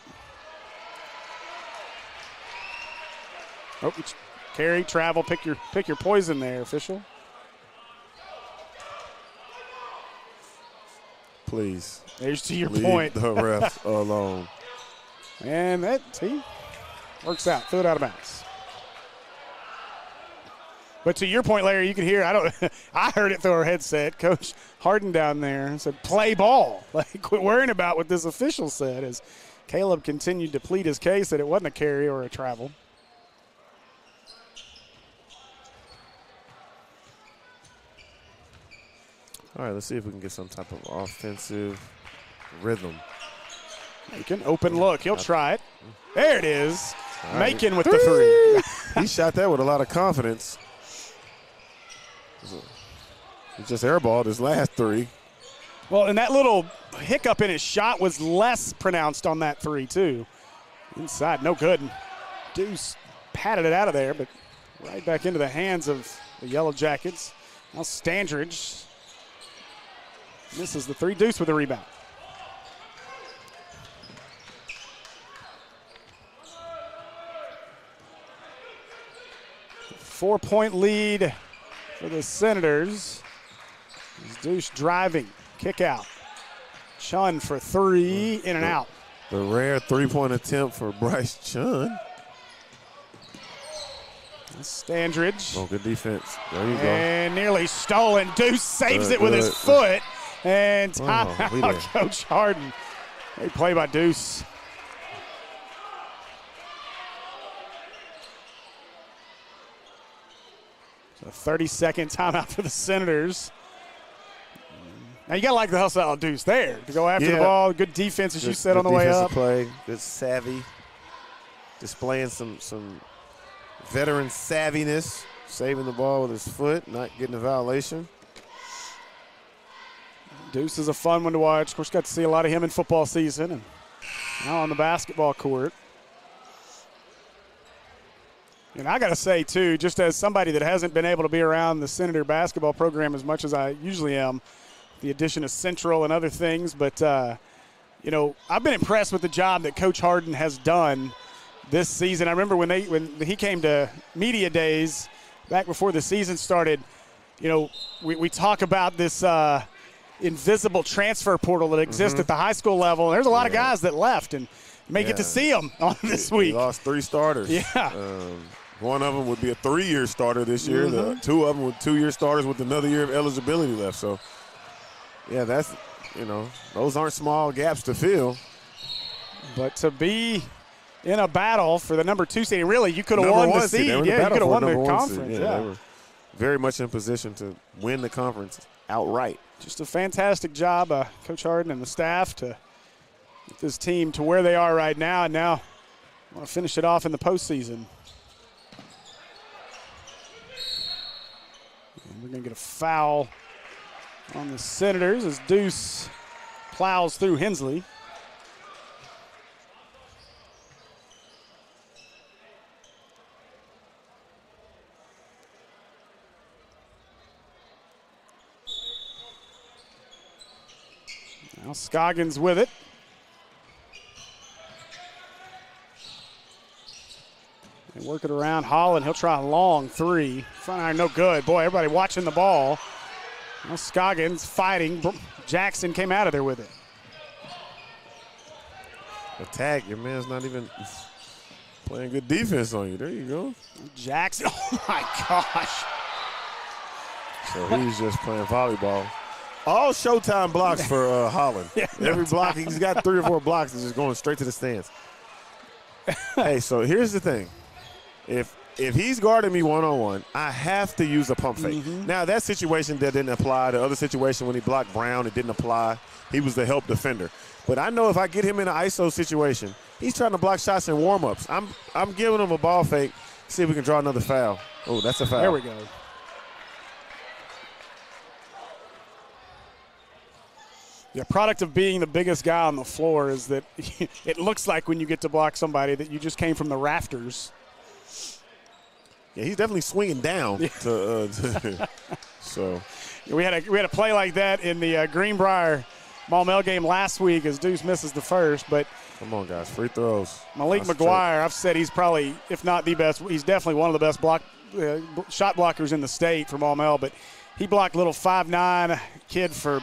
Oh, carry, travel, pick your poison there, official. Please. There's to your leave point. The refs alone. And that, see, works out. Threw it out of bounds. But to your point, Larry, you can hear, I heard it through our headset. Coach Harden down there said, play ball. Like, quit worrying about what this official said, as Caleb continued to plead his case that it wasn't a carry or a travel. All right, let's see if we can get some type of offensive rhythm. Macon, open look. He'll try it. There it is. Right. Macon with the three. He shot that with a lot of confidence. He just airballed his last three. Well, and that little hiccup in his shot was less pronounced on that three, too. Inside, no good. Deuce patted it out of there, but right back into the hands of the Yellowjackets. Now Standridge misses the three. Deuce with a rebound. Four-point lead for the Senators. Deuce driving, kick out. Chun for three, in and out. The rare three-point attempt for Bryce Chun. Standridge. Oh, good defense. There you go. And nearly stolen. Deuce saves it with his foot. And timeout, Coach Harden. Great play by Deuce. So 30-second timeout for the Senators. Now, you got to like the hustle out of Deuce there to go after the ball. Good defense, as you said, on the way up. Play, good savvy. Displaying some veteran savviness. Saving the ball with his foot, not getting a violation. Deuce is a fun one to watch. Of course, got to see a lot of him in football season, and now on the basketball court. And I got to say, too, just as somebody that hasn't been able to be around the Senator basketball program as much as I usually am, the addition of Central and other things, but, I've been impressed with the job that Coach Harden has done this season. I remember when he came to media days back before the season started. You know, we talk about this invisible transfer portal that exists at the high school level. There's a lot of guys that left and may get to see them on this week. We lost 3 starters. Yeah. One of them would be a 3-year starter this year. The 2 of them were 2-year starters with another year of eligibility left. So, yeah, that's, those aren't small gaps to fill. But to be in a battle for the number 2 seed, really, you could have won the seed. Yeah, you could have won the conference. They were very much in position to win the conference outright. Just a fantastic job, Coach Harden and the staff, to get this team to where they are right now. And now I want to finish it off in the postseason. And we're going to get a foul on the Senators as Deuce plows through Hensley. Now Scoggins with it. And work it around Holland. He'll try a long 3. Front iron, no good. Boy, everybody watching the ball. Now Scoggins fighting. Jackson came out of there with it. Attack. Your man's not even playing good defense on you. There you go. Jackson. Oh, my gosh. So he's just playing volleyball. All Showtime blocks for Holland. Yeah, Every block, he's got 3 or 4 blocks that's just going straight to the stands. Hey, so here's the thing. If he's guarding me one-on-one, I have to use a pump fake. Now, that situation that didn't apply. The other situation when he blocked Brown, it didn't apply. He was the help defender. But I know if I get him in an ISO situation, he's trying to block shots in warm-ups. I'm giving him a ball fake, see if we can draw another foul. Oh, that's a foul. There we go. The product of being the biggest guy on the floor is that it looks like when you get to block somebody that you just came from the rafters. Yeah, he's definitely swinging down. So we had a play like that in the Greenbrier Maumelle game last week as Deuce misses the first. But come on, guys, free throws. Malik McGuire, I've said he's probably, if not the best, he's definitely one of the best shot blockers in the state for Maumelle. But he blocked little 5'9" kid for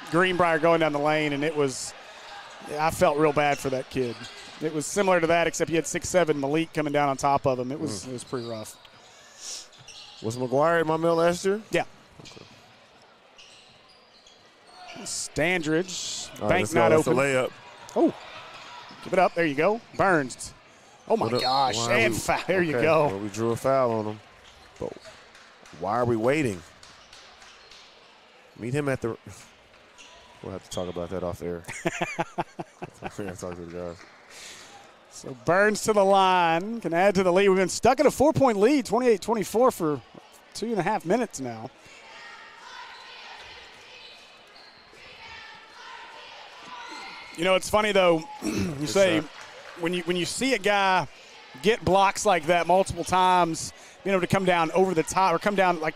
Greenbrier going down the lane, and I felt real bad for that kid. It was similar to that, except he had 6'7" Malik coming down on top of him. It was pretty rough. Was McGuire at Maumelle last year? Yeah. Okay. Standridge, bank not open. That's the layup. Oh, give it up. There you go. Burns. Oh my gosh! And foul. There you go. Well, we drew a foul on him. But why are we waiting? Meet him at the. We'll have to talk about that off air. I think I talk to the guys. So Burns to the line, can add to the lead. We've been stuck in a 4-point lead, 28-24 for 2.5 minutes now. You know, it's funny though. You say when you see a guy get blocks like that multiple times, being able to come down over the top or come down like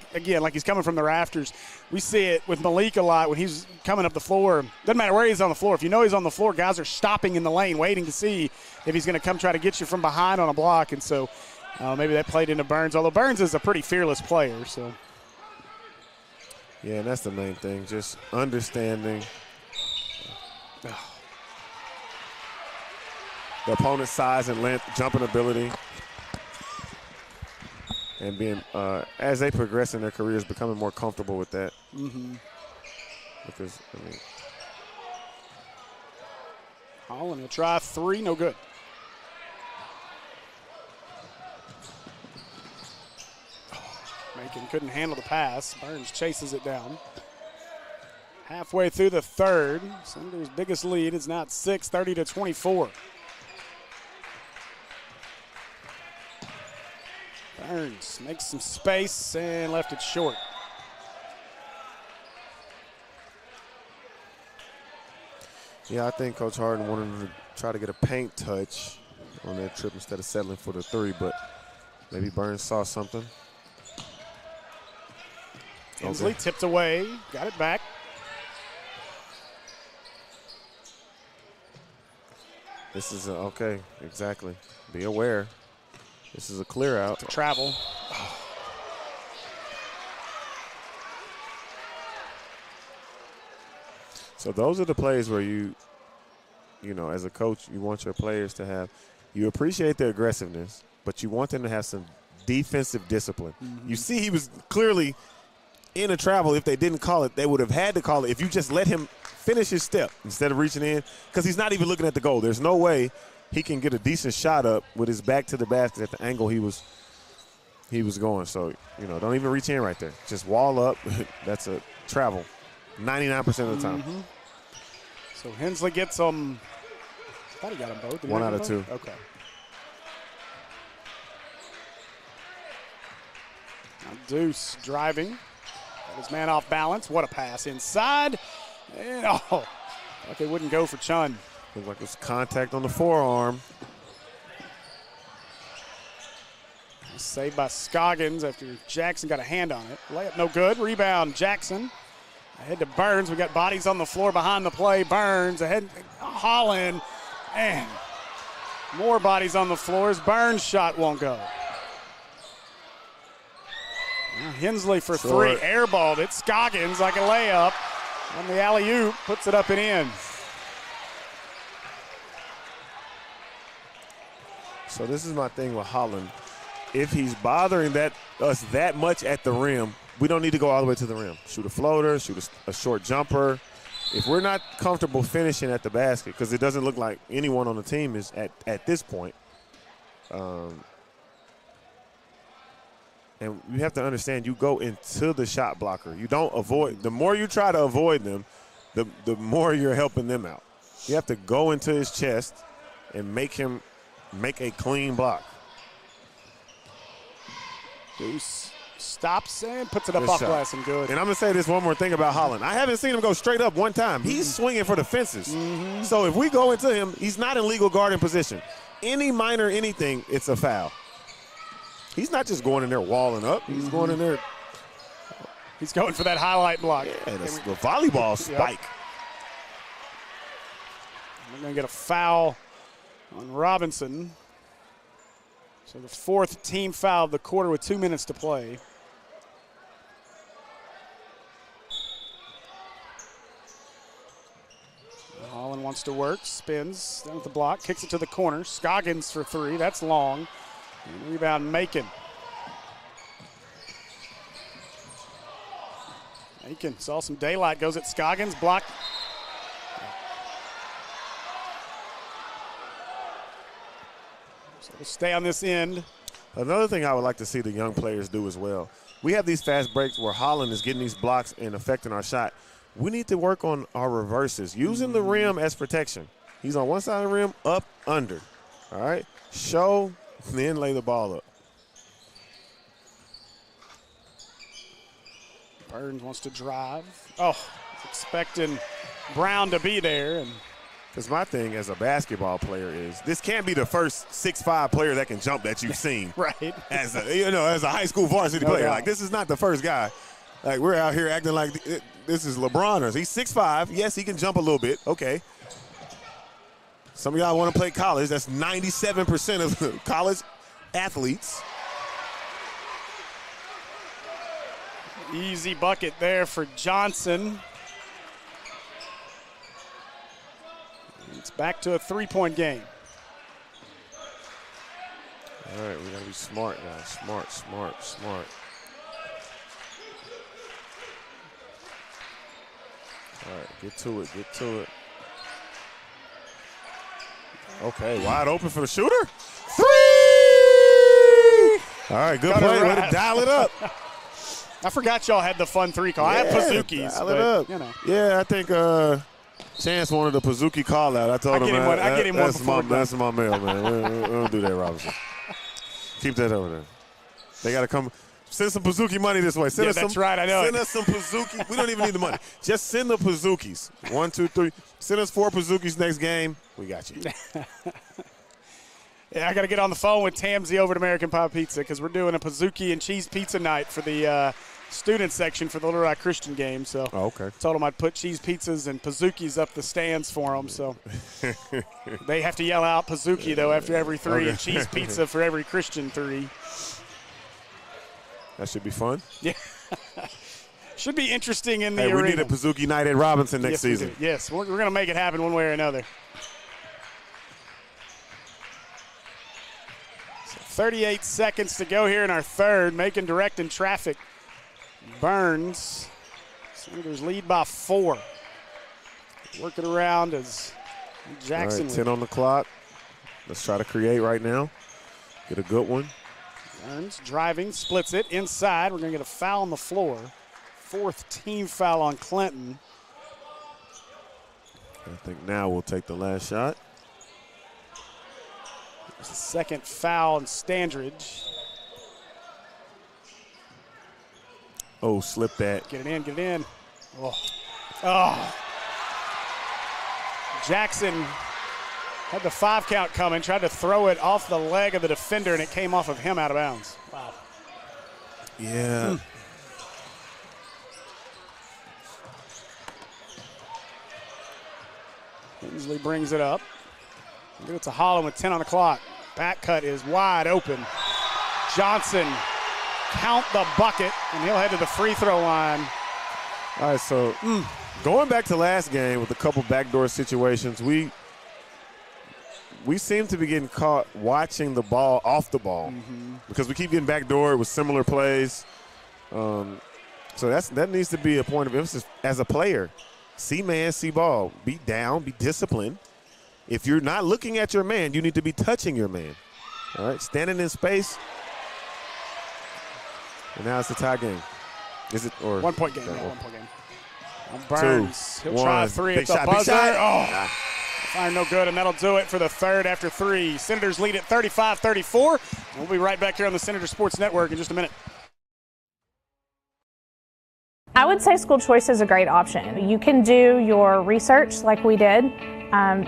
he's coming from the rafters. We see it with Malik a lot when he's coming up the floor. Doesn't matter where he's on the floor. If you know he's on the floor, guys are stopping in the lane waiting to see if he's going to come try to get you from behind on a block. And so maybe that played into Burns, although Burns is a pretty fearless player. So. Yeah, and that's the main thing, just understanding the opponent's size and length, jumping ability. And being, as they progress in their careers, becoming more comfortable with that. Because, Holland will try 3, no good. Macon couldn't handle the pass. Burns chases it down. Halfway through the third, Senators' biggest lead is now at 6, 30-24. Burns makes some space and left it short. Yeah, I think Coach Harden wanted him to try to get a paint touch on that trip instead of settling for the 3, but maybe Burns saw something. Hensley tipped away, got it back. This is okay, exactly. Be aware. This is a clear out. To travel. So those are the plays where you know, as a coach, you want your players to have, you appreciate their aggressiveness, but you want them to have some defensive discipline. Mm-hmm. You see he was clearly in a travel. If they didn't call it, they would have had to call it if you just let him finish his step instead of reaching in, because he's not even looking at the goal. There's no way he can get a decent shot up with his back to the basket at the angle he was going. So, you know, don't even reach in right there. Just wall up. That's a travel 99% of the time. Mm-hmm. So Hensley gets them. I thought he got them both. Did he 1 have out of them 2. both? Okay. Now Deuce driving. Got his man off balance. What a pass inside. And, like it wouldn't go for Chun. Looked like it was contact on the forearm. Saved by Scoggins after Jackson got a hand on it. Layup no good. Rebound Jackson. Ahead to Burns. We got bodies on the floor behind the play. Burns ahead. Holland. And more bodies on the floors. Burns' shot won't go. Now Hensley for three. Airballed it. Scoggins like a layup. On the alley-oop. Puts it up and in. So this is my thing with Holland. If he's bothering us that much at the rim, we don't need to go all the way to the rim. Shoot a floater, shoot a short jumper. If we're not comfortable finishing at the basket, because it doesn't look like anyone on the team is at this point, and you have to understand, you go into the shot blocker. You don't avoid. The more you try to avoid them, the more you're helping them out. You have to go into his chest and make him make a clean block. Deuce stops and puts it up off glass and good. And I'm going to say this one more thing about Holland. I haven't seen him go straight up one time. He's swinging for the fences. Mm-hmm. So if we go into him, he's not in legal guarding position. Any minor anything, it's a foul. He's not just going in there walling up. He's going in there. He's going for that highlight block. Yeah, the volleyball spike. We're going to get a foul on Robinson. So the fourth team foul of the quarter with 2 minutes to play. Holland wants to work, spins down at the block, kicks it to the corner. Scoggins for three, that's long. And rebound Macon. Macon saw some daylight, goes at Scoggins, blocked. So we'll stay on this end. Another thing I would like to see the young players do as well. We have these fast breaks where Holland is getting these blocks and affecting our shot. We need to work on our reverses, using the rim as protection. He's on one side of the rim, up, under. All right? Show, then lay the ball up. Burns wants to drive. Oh, expecting Brown to be there. And because my thing as a basketball player is this can't be the first 6'5" player that can jump that you've seen. Right. As a high school varsity player. doubt. Like, this is not the first guy. Like, we're out here acting like this is LeBron. Or he's 6'5". Yes, he can jump a little bit. Okay. Some of y'all want to play college. That's 97% of the college athletes. easy bucket there for Johnson. It's back to a three-point game. All right, we got to be smart, guys. Smart. All right, get to it. Okay, wide open for the shooter. Three! All right, good play. Way to dial it up. I forgot y'all had the fun three call. I have Pazookies. Dial it up. You know. Yeah, I think Chance wanted a Pazookie call out. I told him, I get him one before that's my mail, man. we don't do that, Robinson. Keep that over there. They got to come. Send some Pazookie money this way. That's right. I know. Send us some Pazookie. We don't even need the money. Just send the Pazookis. 1, 2, 3. Send us 4 Pazookis next game. We got you. Yeah, I got to get on the phone with Tamsy over at American Pie Pizza because we're doing a Pazookie and cheese pizza night for the student section for the Little Rock Christian game. So okay. Told them I'd put cheese pizzas and Pazookies up the stands for them. So they have to yell out Pazookie, though, after every three, and cheese pizza for every Christian three. That should be fun. Yeah. Should be interesting in the arena. We need a Pazookie night at Robinson next season. Yes, we're going to make it happen one way or another. So 38 seconds to go here in our third. Macon directing traffic. Burns. Senators lead by 4. Work it around as Jackson. All right, 10 on the clock. Let's try to create right now. Get a good one. Burns driving, splits it inside. We're going to get a foul on the floor. 4th team foul on Clinton. I think now we'll take the last shot. There's the 2nd foul on Standridge. Oh, slip that. Get it in. Oh. Jackson had the 5 count coming, tried to throw it off the leg of the defender, and it came off of him out of bounds. Wow. Yeah. Hensley brings it up. Give it to Holland with 10 on the clock. Back cut is wide open. Johnson count the bucket, and he'll head to the free throw line. All right, so going back to last game with a couple backdoor situations, we seem to be getting caught watching the ball off the ball because we keep getting backdoored with similar plays. So that needs to be a point of emphasis as a player. See man, see ball. Be down, be disciplined. If you're not looking at your man, you need to be touching your man. All right, standing in space. And now it's a tie game. Is it or 1 point game? Yeah, 1 point game. On Burns, he'll try a 3 at the shot, buzzer. Oh, fire no good, and that'll do it for the third after 3. Senators lead at 35-34. We'll be right back here on the Senator Sports Network in just a minute. I would say school choice is a great option. You can do your research like we did,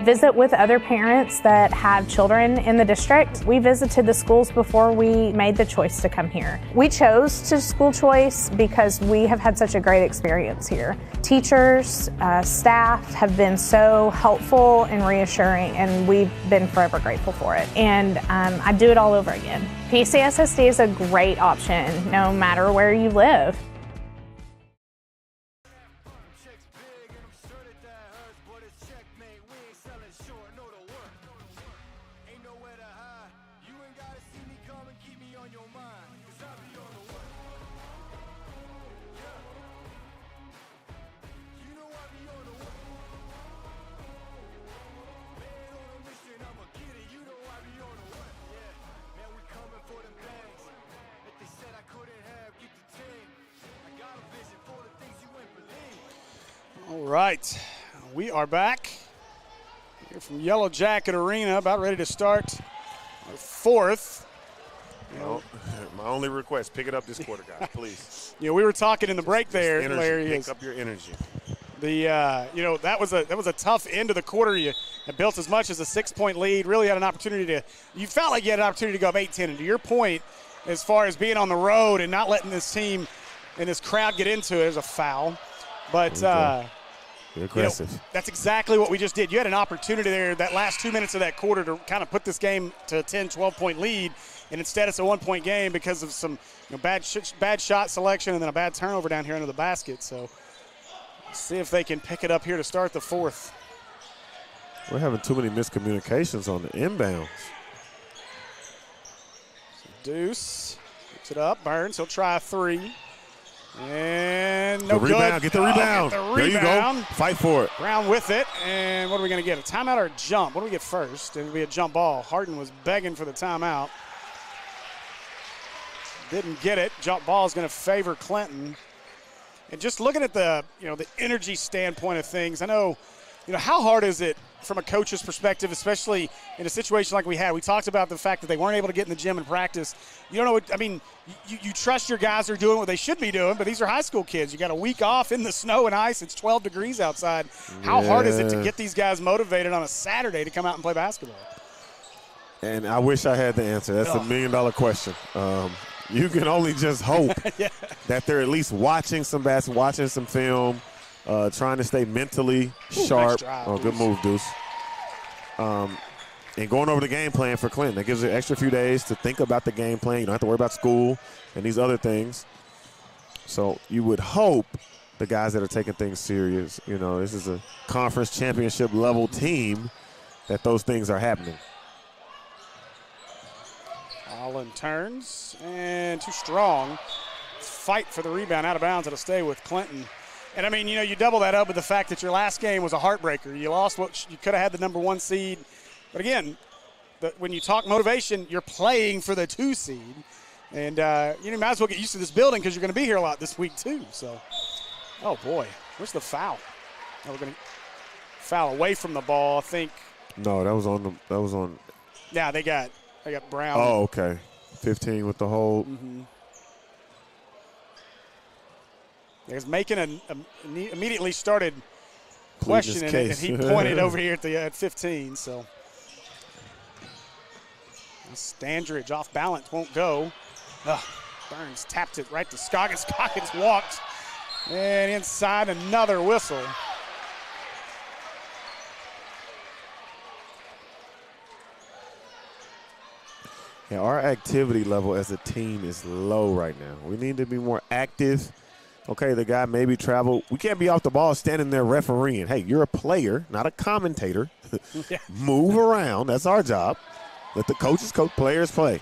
visit with other parents that have children in the district. We visited the schools before we made the choice to come here. We chose to school choice because we have had such a great experience here. Teachers, staff have been so helpful and reassuring, and we've been forever grateful for it. And I'd do it all over again. PCSSD is a great option no matter where you live. All right, we are back here from Yellowjacket Arena, about ready to start our 4th. Well, my only request, pick it up this quarter, guys, please. We were talking in the break there, energy, Larry. Pick up your energy. That was a tough end of the quarter. You had built as much as a 6-point lead. Really had an opportunity you felt like you had an opportunity to go up 8-10. And to your point, as far as being on the road and not letting this team and this crowd get into it, there's a foul. But aggressive. That's exactly what we just did. You had an opportunity there that last 2 minutes of that quarter to kind of put this game to a 10, 12-point lead, and instead it's a 1-point game because of some bad shot selection and then a bad turnover down here under the basket. So let's see if they can pick it up here to start the 4th. We're having too many miscommunications on the inbounds. So Deuce picks it up. Burns, he'll try a 3. And no good. Get the rebound. There you go. Fight for it. Brown with it. And what are we going to get? A timeout or a jump? What do we get first? It'll be a jump ball. Harden was begging for the timeout. Didn't get it. Jump ball is going to favor Clinton. And just looking at the energy standpoint of things, I know, how hard is it from a coach's perspective, especially in a situation like we had? We talked about the fact that they weren't able to get in the gym and practice. You don't know you trust your guys are doing what they should be doing, but these are high school kids. You got a week off in the snow and ice. It's 12 degrees outside. How hard is it to get these guys motivated on a Saturday to come out and play basketball? And I wish I had the answer. That's $1 million question. You can only just hope that they're at least watching some basketball, watching some film, trying to stay mentally sharp. Nice drive, Oh, good move, Deuce. And going over the game plan for Clinton. That gives you an extra few days to think about the game plan. You don't have to worry about school and these other things. So you would hope the guys that are taking things serious, this is a conference championship level team, that those things are happening. Holland turns, and too strong. Fight for the rebound, out of bounds. It'll stay with Clinton. And, I mean, you double that up with the fact that your last game was a heartbreaker. You lost what you could have had the number 1 seed. But, again, when you talk motivation, you're playing for the 2 seed. And, you might as well get used to this building because you're going to be here a lot this week, too. So, oh, boy, where's the foul? Oh, we're going to foul away from the ball, I think. No, that was on. Yeah, they got Brown. Oh, okay. 15 with the hold. Mm-hmm. He's making immediately started questioning it, and he pointed over here at 15. So Standridge off balance, won't go. Burns tapped it right to Scoggins. Scoggins walked, and inside another whistle. Yeah, our activity level as a team is low right now. We need to be more active. Okay, the guy maybe traveled. We can't be off the ball standing there refereeing. Hey, you're a player, not a commentator. Yeah. Move around. That's our job. Let the coaches coach, players play.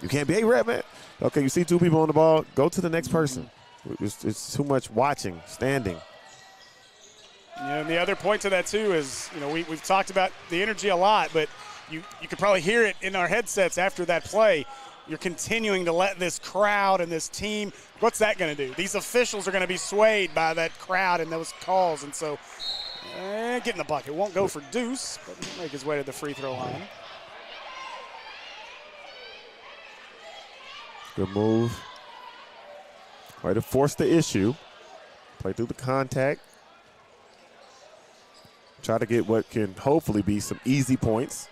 You can't be, hey, rep, man. Okay, you see 2 people on the ball, go to the next person. It's too much watching, standing. Yeah, and the other point to that, too, is, we've talked about the energy a lot, but you could probably hear it in our headsets after that play. You're continuing to let this crowd and this team, what's that going to do? These officials are going to be swayed by that crowd and those calls. And so, get in the bucket. Won't go for Deuce, but he'll make his way to the free throw line. Good move. Way to force the issue. Play through the contact. Try to get what can hopefully be some easy points.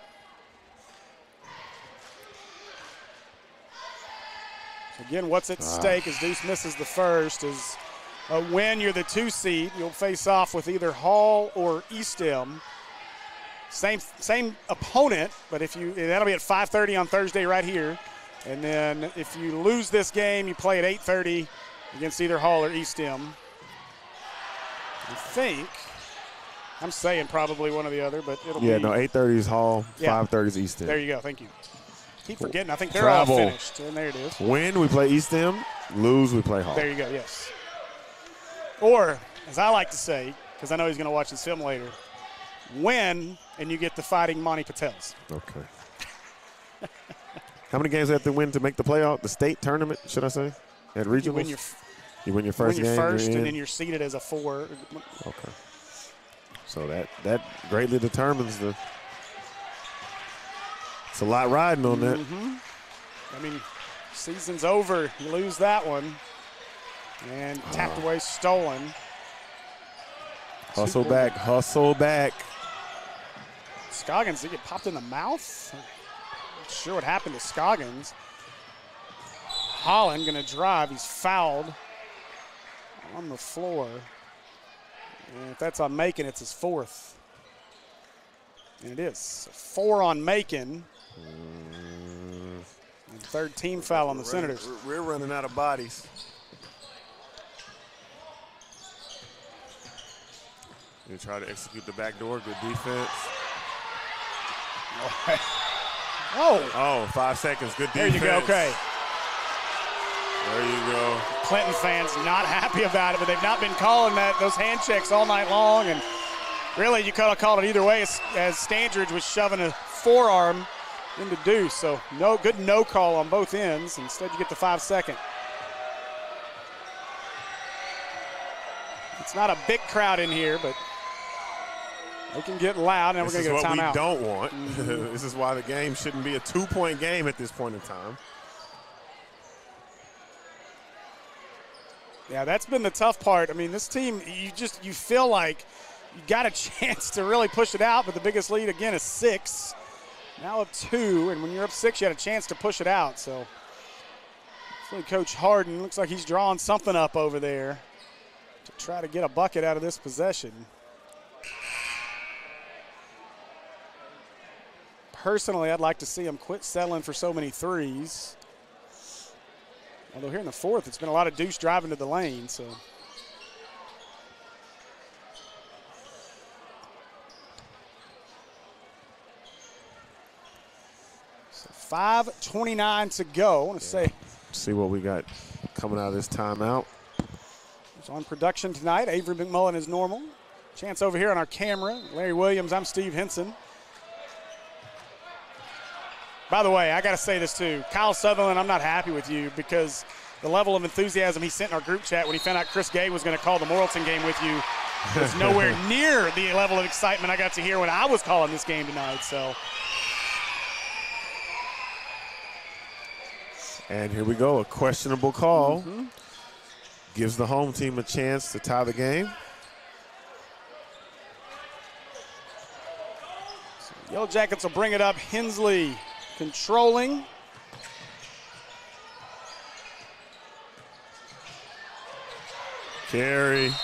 Again, what's at stake as Deuce misses the first is a win. You're the 2 seed. You'll face off with either Hall or Eastham. Same opponent, but that'll be at 5:30 on Thursday right here. And then if you lose this game, you play at 8:30 against either Hall or Eastham. I think I'm saying probably one or the other, but it'll be. Yeah, no, 8:30 is Hall, 5:30 is Eastham. There you go. Thank you. Keep forgetting. I think they're all finished. And there it is. Win, we play Eastham. Lose, we play Hall. There you go, yes. Or, as I like to say, because I know he's going to watch this film later, win, and you get the Fighting Monty Patels. Okay. How many games do you have to win to make the playoff? The state tournament, should I say? At regionals? You win your first game. And then you're seeded as a 4. Okay. So that greatly determines the. It's a lot riding on that. I mean, season's over. You lose that one. And tapped away, stolen. Hustle back, hustle back. Scoggins, did he get popped in the mouth? Not sure what happened to Scoggins. Holland going to drive. He's fouled on the floor. And if that's on Macon, it's his 4th. And it is. 4 on Macon. And 3rd team foul on the Senators. We're running out of bodies. You try to execute the back door. Good defense. Oh, 5 seconds. Good defense. There you go. Okay. There you go. Clinton fans not happy about it, but they've not been calling those hand checks all night long. And really, you could have called it either way as Standridge was shoving a forearm into Deuce. So good no call on both ends. Instead, you get the 5-second. It's not a big crowd in here, but they can get loud, and we're going to get a timeout. This is what we don't want. This is why the game shouldn't be a 2-point game at this point in time. Yeah, that's been the tough part. I mean, this team, you feel like you got a chance to really push it out, but the biggest lead, again, is 6. Now up 2, and when you're up 6, you had a chance to push it out. So Hopefully Coach Harden looks like he's drawing something up over there to try to get a bucket out of this possession. Personally, I'd like to see him quit settling for so many threes. Although here in the fourth, it's been a lot of Deuce driving to the lane, so. So 5:29 to go. I want to say. See what we got coming out of this timeout. It's on production tonight. Avery McMullen is normal. Chance over here on our camera. Larry Williams, I'm Steve Henson. By the way, I got to say this too. Kyle Sutherland, I'm not happy with you because the level of enthusiasm he sent in our group chat when he found out Chris Gay was going to call the Morrilton game with you was nowhere near the level of excitement I got to hear when I was calling this game tonight. So. And here we go, a questionable call. Gives the home team a chance to tie the game. So Yellowjackets will bring it up. Hensley controlling. Carey. Wow.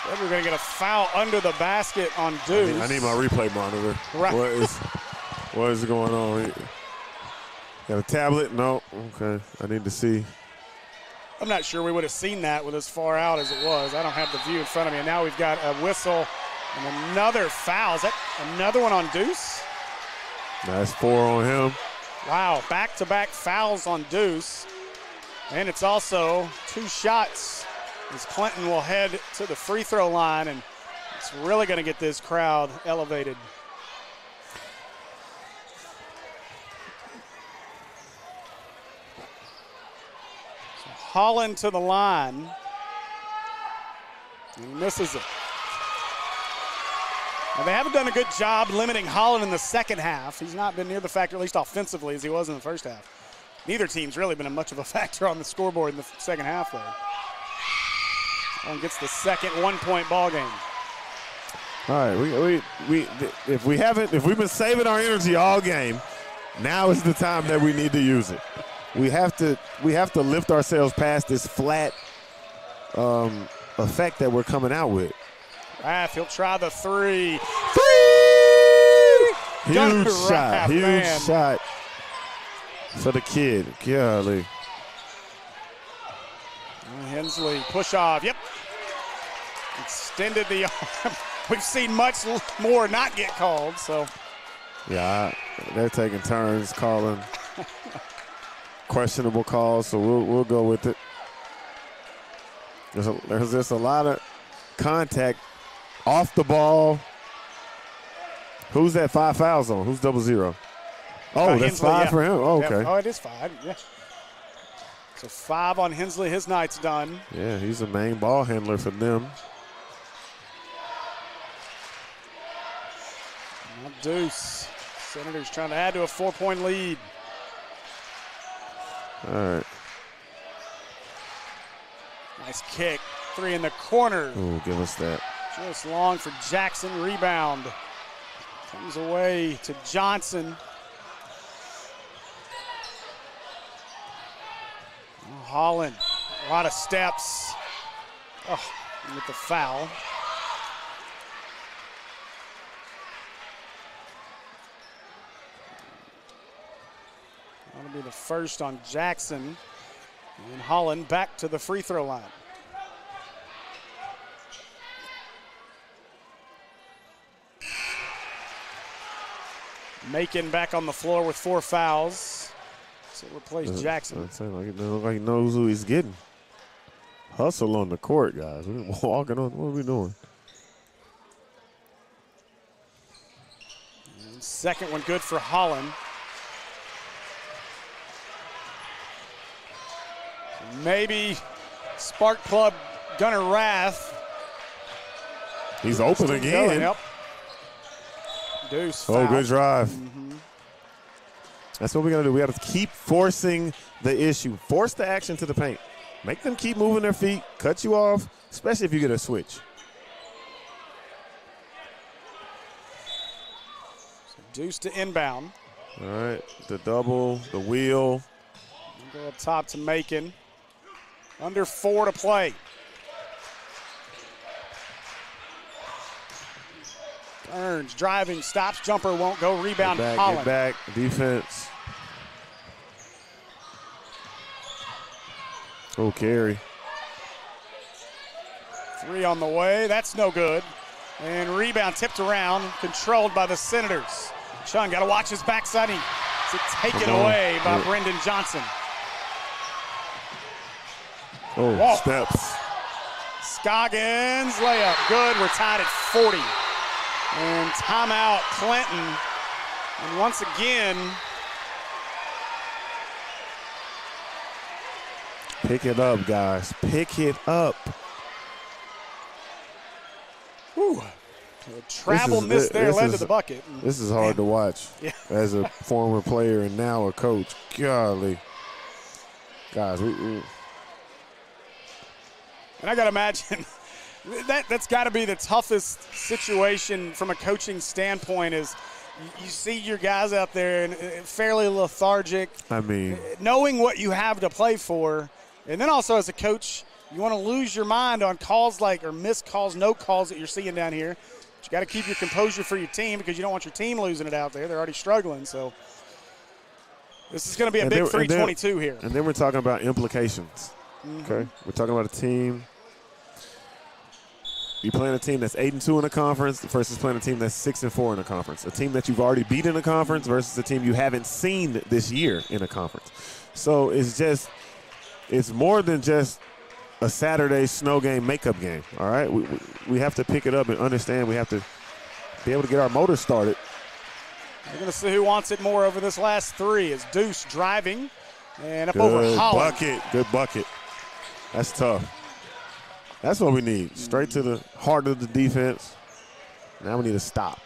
Said we're going to get a foul under the basket on Deuce. I need my replay monitor. Right. What is going on? Got a tablet? No. Okay. I need to see. I'm not sure we would have seen that with as far out as it was. I don't have the view in front of me. And now we've got a whistle and another foul. Is that another one on Deuce? That's 4 on him. Wow, back-to-back fouls on Deuce. And it's also 2 shots as Clinton will head to the free throw line, and it's really going to get this crowd elevated. So Holland to the line. He misses it. Now, they haven't done a good job limiting Holland in the second half. He's not been near the factor, at least offensively, as he was in the first half. Neither team's really been much of a factor on the scoreboard in the second half, though. Holland gets the second 1-point ball game. All right, if we've been saving our energy all game, now is the time that we need to use it. We have to lift ourselves past this flat effect that we're coming out with. Raff, he'll try the three. Huge shot for the kid. Golly. Hensley, push off. Yep. Extended the arm. We've seen much more not get called, so. Yeah, they're taking turns calling questionable calls, so we'll go with it. There's just a lot of contact off the ball. Who's that 5 fouls on? Who's 0-0? Oh, that's Hensley, 5 yeah. for him? Oh, okay. Yeah. Oh, it is 5, yeah. So 5 on Hensley. His night's done. Yeah, he's the main ball handler for them. Now Deuce. Senators trying to add to a 4-point lead. All right. Nice kick. 3 in the corner. Ooh, give us that. Just long for Jackson. Rebound. Comes away to Johnson. Holland. A lot of steps. Oh, with the foul. That'll be the first on Jackson. And Holland back to the free throw line. Macon back on the floor with 4 fouls. So replace Jackson. It looks like he knows who he's getting. Hustle on the court, guys. We're walking on. What are we doing? And second one good for Holland. Maybe Spark Plug Gunnar Rath. He's open again. Yep. Deuce. Oh, foul. good drive. That's what we got to do. We got to keep forcing the issue. Force the action to the paint. Make them keep moving their feet, cut you off, especially if you get a switch. So Deuce to inbound. All right, the double, the wheel. Go up top to Macon. Under 4 to play. Burns driving, stops, jumper won't go, rebound Holland. Get back, defense. Oh, carry. 3 on the way, that's no good. And rebound tipped around, controlled by the Senators. Sean got to watch his backside. He's taken away by Brendan Johnson. Oh, Whoa. steps. Scoggins layup, good. We're tied at 40. And timeout, Clinton. And once again, pick it up, guys. Pick it up. Whew. A travel miss there led to the bucket. This is hard to watch as a former player and now a coach. Golly. Guys, we and I got to imagine that's got to be the toughest situation from a coaching standpoint is you see your guys out there and fairly lethargic. I mean, knowing what you have to play for. And then also as a coach, you want to lose your mind on calls like or missed calls, no calls that you're seeing down here. But you got to keep your composure for your team because you don't want your team losing it out there. They're already struggling. So this is going to be a big 322 here. And then we're talking about implications. Okay, we're talking about a team. You're playing a team that's 8-2 in a conference versus playing a team that's 6-4 in a conference. A team that you've already beat in a conference versus a team you haven't seen this year in a conference. So it's more than just a Saturday snow game makeup game. All right, we have to pick it up and understand we have to be able to get our motor started. We're going to see who wants it more over this last 3. It's Deuce driving and up over Holland. Good bucket. That's tough. That's what we need. Straight to the heart of the defense. Now we need to stop.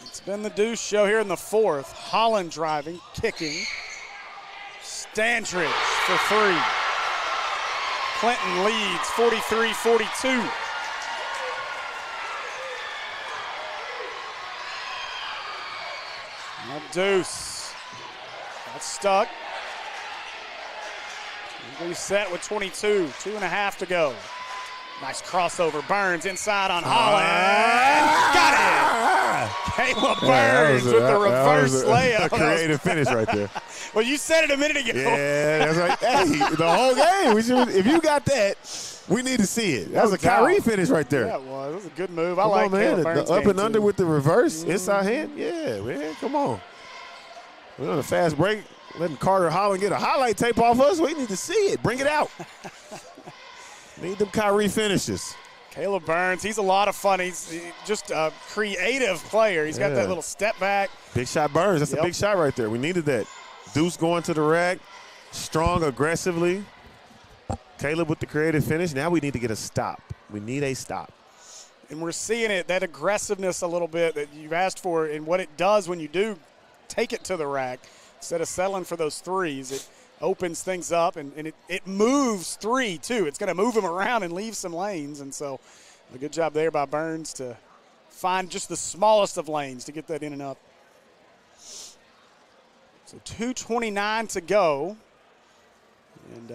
It's been the Deuce show here in the 4th. Holland driving, kicking. Standridge for 3. Clinton leads 43-42. Now Deuce got stuck. Reset with 22, 2.5 to go. Nice crossover. Burns inside on Holland. Got it! Caleb Burns with the reverse layup. A creative finish right there. Well, you said it a minute ago. Yeah, that's right. Hey, the whole game. If you got that, we need to see it. That was a Kyrie finish right there. Yeah, it was. It was a good move. I Come like on, man. Caleb Burns' The up game and under too. with the reverse inside hand. Yeah, man. Come on. We're on a fast break. Letting Carter Holland get a highlight tape off us. We need to see it. Bring it out. Need them Kyrie finishes. Caleb Burns, he's a lot of fun. He's just a creative player. He's got that little step back. Big shot Burns. That's a big shot right there. We needed that. Deuce going to the rack. Strong aggressively. Caleb with the creative finish. Now we need to get a stop. We need a stop. And we're seeing it, that aggressiveness a little bit that you've asked for and what it does when you do take it to the rack. Instead of settling for those threes, it opens things up, and it moves 3, too. It's going to move them around and leave some lanes. And so a good job there by Burns to find just the smallest of lanes to get that in and up. So 2:29 to go. And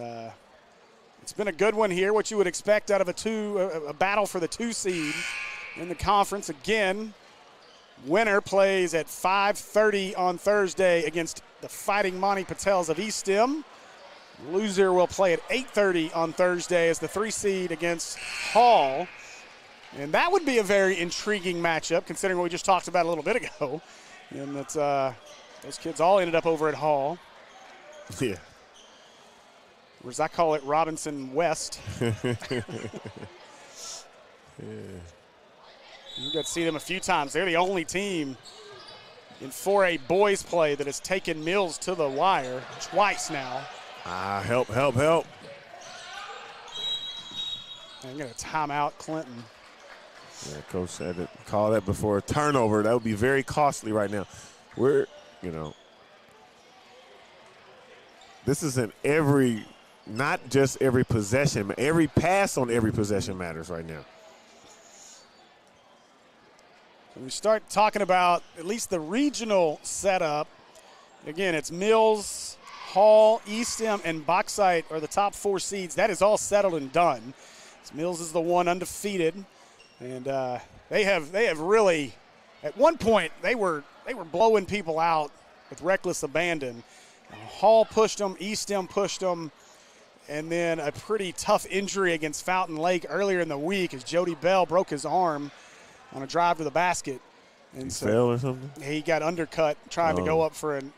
it's been a good one here, what you would expect out of a battle for the 2 seed in the conference. Again, winner plays at 5:30 on Thursday against the Fighting Monty Patels of East Stem. Loser will play at 8:30 on Thursday as the 3 seed against Hall. And that would be a very intriguing matchup considering what we just talked about a little bit ago. And that's those kids all ended up over at Hall. Yeah. Or as I call it, Robinson West. You got to see them a few times. They're the only team in 4A boys play that has taken Mills to the wire twice now. Help. I'm going to time out Clinton. Yeah, Coach said it. Call that before a turnover. That would be very costly right now. This is not just every possession, but every pass on every possession matters right now. When we start talking about at least the regional setup, again, it's Mills, Hall, Eastham, and Bauxite are the top 4 seeds. That is all settled and done. So Mills is the one undefeated, and they have really, at one point they were blowing people out with reckless abandon. Hall pushed them, Eastham pushed them, and then a pretty tough injury against Fountain Lake earlier in the week as Jody Bell broke his arm on a drive to the basket. And so fell or something? He got undercut trying to go up for, an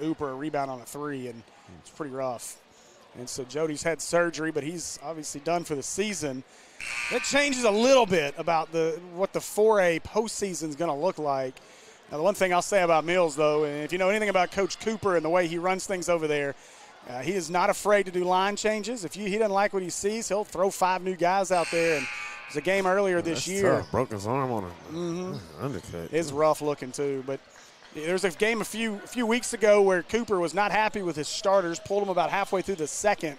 oop or a rebound on a 3, and it's pretty rough. And so Jody's had surgery, but he's obviously done for the season. That changes a little bit about what the 4A postseason is going to look like. Now, the one thing I'll say about Mills, though, and if you know anything about Coach Cooper and the way he runs things over there, he is not afraid to do line changes. If he doesn't like what he sees, he'll throw 5 new guys out there. And there's a game earlier this year. Tough. Broke his arm on an undercut. It's rough looking, too. But there's a game a few weeks ago where Cooper was not happy with his starters, pulled them about halfway through the second,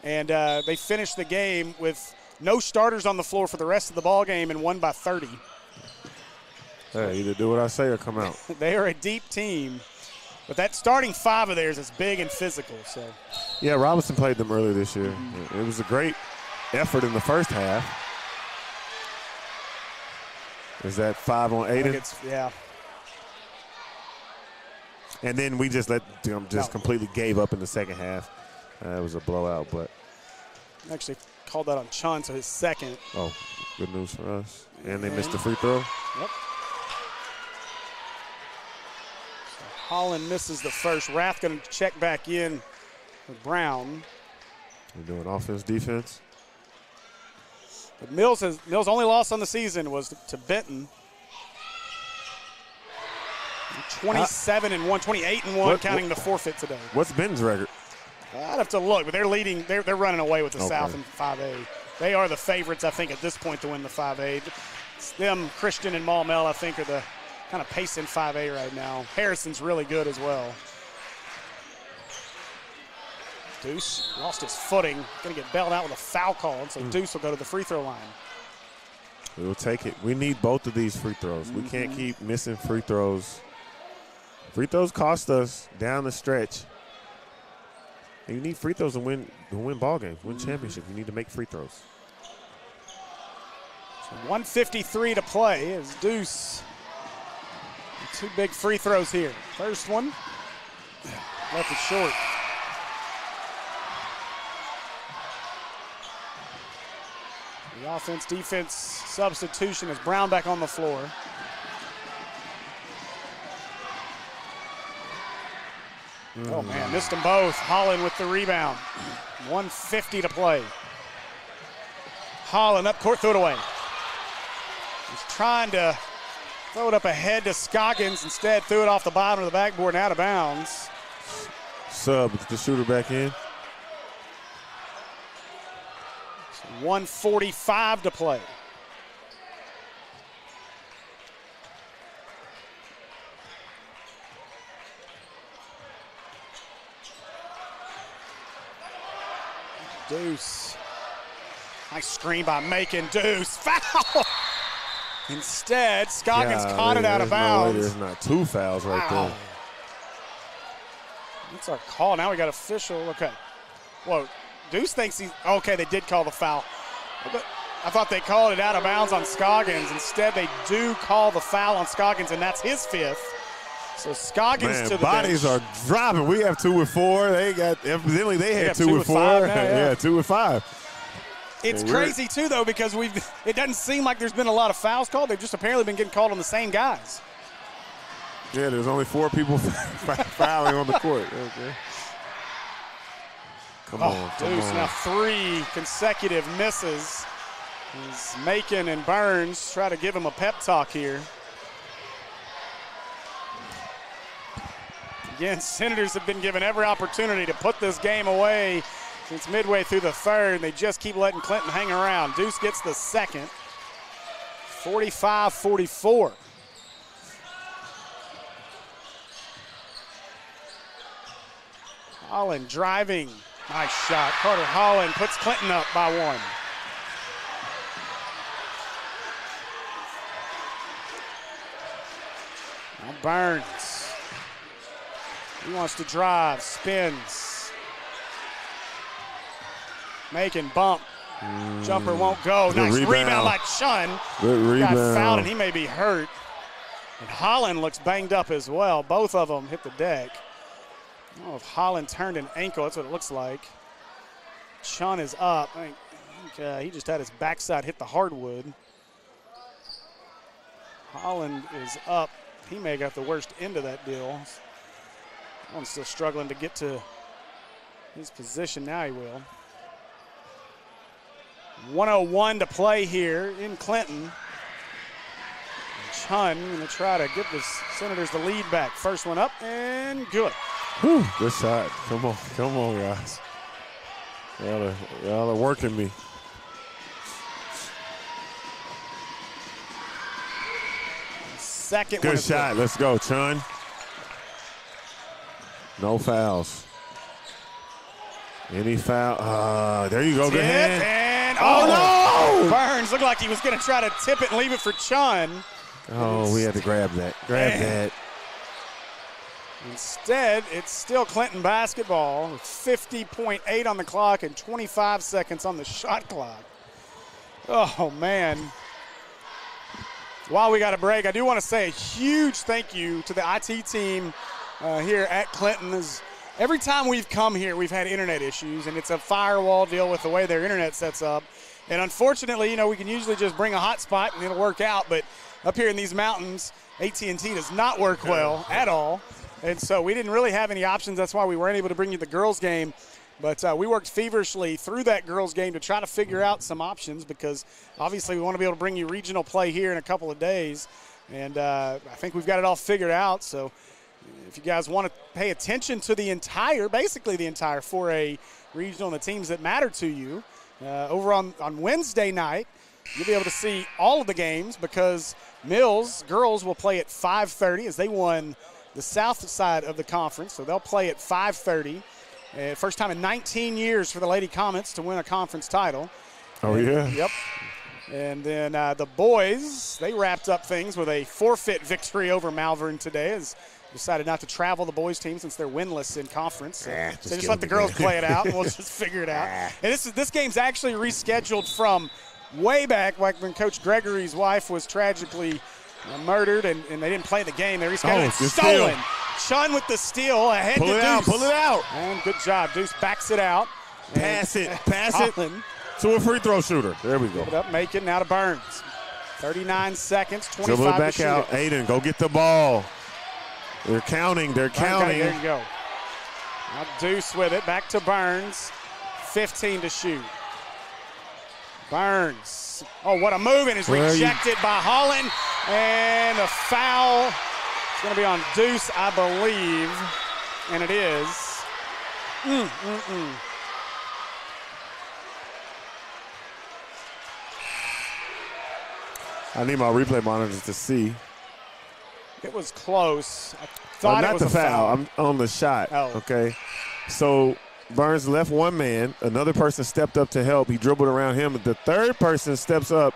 and they finished the game with no starters on the floor for the rest of the ball game and won by 30. Hey, either do what I say or come out. They are a deep team. But that starting 5 of theirs is big and physical. So, yeah, Robinson played them earlier this year. It was a great effort in the first half. Is that 5 on Aiden? Yeah. And then we just let them completely gave up in the second half. It was a blowout, but actually called that on Chun, so his second. Oh, good news for us. And they missed the free throw. Yep. Holland misses the first. Rath going to check back in with Brown. We're doing offense, defense. But Mills' only loss on the season was to Benton. 27-1, 28-1, counting the forfeit today. What's Benton's record? I'd have to look, but they're leading. They're running away with the South in 5A. They are the favorites, I think, at this point to win the 5A. It's them, Christian and Maumelle, I think, are the kind of pacing 5A right now. Harrison's really good as well. Deuce lost his footing. Going to get bailed out with a foul call, and so Deuce will go to the free throw line. We'll take it. We need both of these free throws. We can't keep missing free throws. Free throws cost us down the stretch. And you need free throws to win ball games, win championships. You need to make free throws. So 1:53 to play as Deuce. 2 big free throws here. First one, left it short. The offense-defense substitution is Brown back on the floor. Oh, man, missed them both. Holland with the rebound. 1:50 to play. Holland up court, threw it away. He's trying to throw it up ahead to Scoggins. Instead, threw it off the bottom of the backboard and out of bounds. Sub the shooter back in. 1:45 to play. Deuce. Nice screen by Macon. Deuce. Foul! Instead, Scoggins caught it out of bounds. There's not 2 fouls right there. That's our call. Now we got official. Okay. Whoa. Deuce thinks he's – okay, they did call the foul. But I thought they called it out of bounds on Scoggins. Instead, they do call the foul on Scoggins, and that's his 5th. So Scoggins to the bodies bench. are dropping. We have 2 with 4. They got evidently they had 2 with 4. Now, yeah. 2 with 5. It's crazy too, though, because it doesn't seem like there's been a lot of fouls called. They've just apparently been getting called on the same guys. Yeah, there's only 4 people fouling on the court. Okay. Come on, Deuce now 3 consecutive misses. As Macon and Burns try to give him a pep talk here. Again, Senators have been given every opportunity to put this game away since midway through the third. They just keep letting Clinton hang around. Deuce gets the second. 45-44. Holland driving. Nice shot. Carter Holland puts Clinton up by 1. Now Burns. He wants to drive, spins. Making bump. Jumper won't go. Good Nice rebound. rebound by Chun. Good rebound. Got fouled and he may be hurt. And Holland looks banged up as well. Both of them hit the deck. I don't know if Holland turned an ankle. That's what it looks like. Chun is up. I think he just had his backside hit the hardwood. Holland is up. He may have got the worst end of that deal. I'm still struggling to get to his position. Now he will. 1:01 to play here in Clinton. Chun going to try to get the Senators the lead back. First one up and good. Whew, good shot. Come on, guys. Y'all are working me. Second good one. Good shot. Let's go, Chun. No fouls. Any foul? There you go. Good hand. And oh no! Burns looked like he was going to try to tip it and leave it for Chun. Oh, we had to grab that. Grab that. Instead, it's still Clinton basketball with 50.8 on the clock and 25 seconds on the shot clock. Oh, man. While we got a break, I do want to say a huge thank you to the IT team here at Clinton. Every time we've come here, we've had internet issues, and it's a firewall deal with the way their internet sets up. And unfortunately, we can usually just bring a hotspot and it'll work out, but up here in these mountains, AT&T does not work well at all. And so we didn't really have any options. That's why we weren't able to bring you the girls' game. But we worked feverishly through that girls' game to try to figure out some options because obviously we want to be able to bring you regional play here in a couple of days. And I think we've got it all figured out. So if you guys want to pay attention to basically the entire 4A regional and the teams that matter to you, over on Wednesday night, you'll be able to see all of the games because Mills girls will play at 5:30 as they won the south side of the conference. So they'll play at 5:30. First time in 19 years for the Lady Comets to win a conference title. Oh, yeah? Yep. And then the boys, they wrapped up things with a forfeit victory over Malvern today as decided not to travel the boys team since they're winless in conference. So they just let the girls play it out and we'll just figure it out. And this game's actually rescheduled from way back, like when Coach Gregory's wife was tragically murdered and they didn't play the game. They rescheduled it. Stolen. Chun with the steal ahead to Deuce. Pull it out. And good job. Deuce backs it out. Pass it to a free throw shooter. There we go. Put up, make it now to Burns. 39 seconds, 25 Dribble it back to shoot out. Aiden, go get the ball. They're counting. They're counting. There you go. Now Deuce with it. Back to Burns. 15 to shoot. Burns. Oh, what a move. And is rejected by Holland. And a foul. It's going to be on Deuce, I believe. And it is. I need my replay monitors to see. It was close. I thought not it was the a foul. I'm on the shot. Oh. Okay. So Burns left one man. Another person stepped up to help. He dribbled around him. The third person steps up.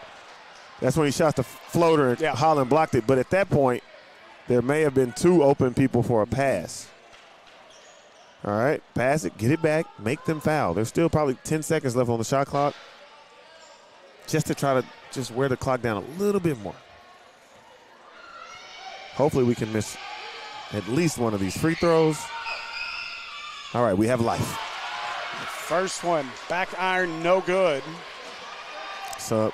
That's when he shot the floater and Holland blocked it. But at that point, there may have been two open people for a pass. All right, pass it, get it back, make them foul. There's still probably 10 seconds left on the shot clock just to try to just wear the clock down a little bit more. Hopefully we can miss at least one of these free throws. All right, we have life. First one, back iron, no good. So,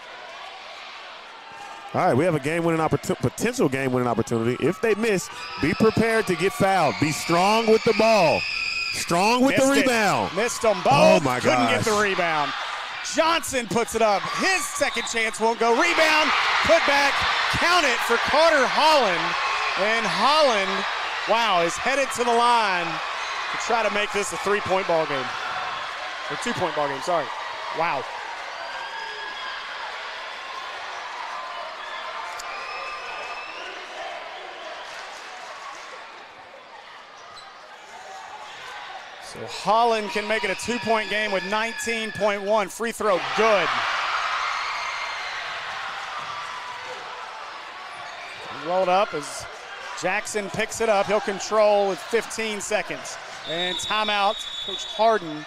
all right, we have a game-winning potential game-winning opportunity. If they miss, be prepared to get fouled. Be strong with the ball. Strong with the rebound. Missed them both. Oh, my gosh. Couldn't get the rebound. Johnson puts it up. His second chance won't go. Rebound, put back, count it for Carter Holland. And Holland, wow, is headed to the line to try to make this a three-point ball game. Or two-point ball game, sorry. Wow. So Holland can make it a two-point game with 19.1. Free throw, good. Rolled up as Jackson picks it up. He'll control with 15 seconds. And timeout. Coach Harden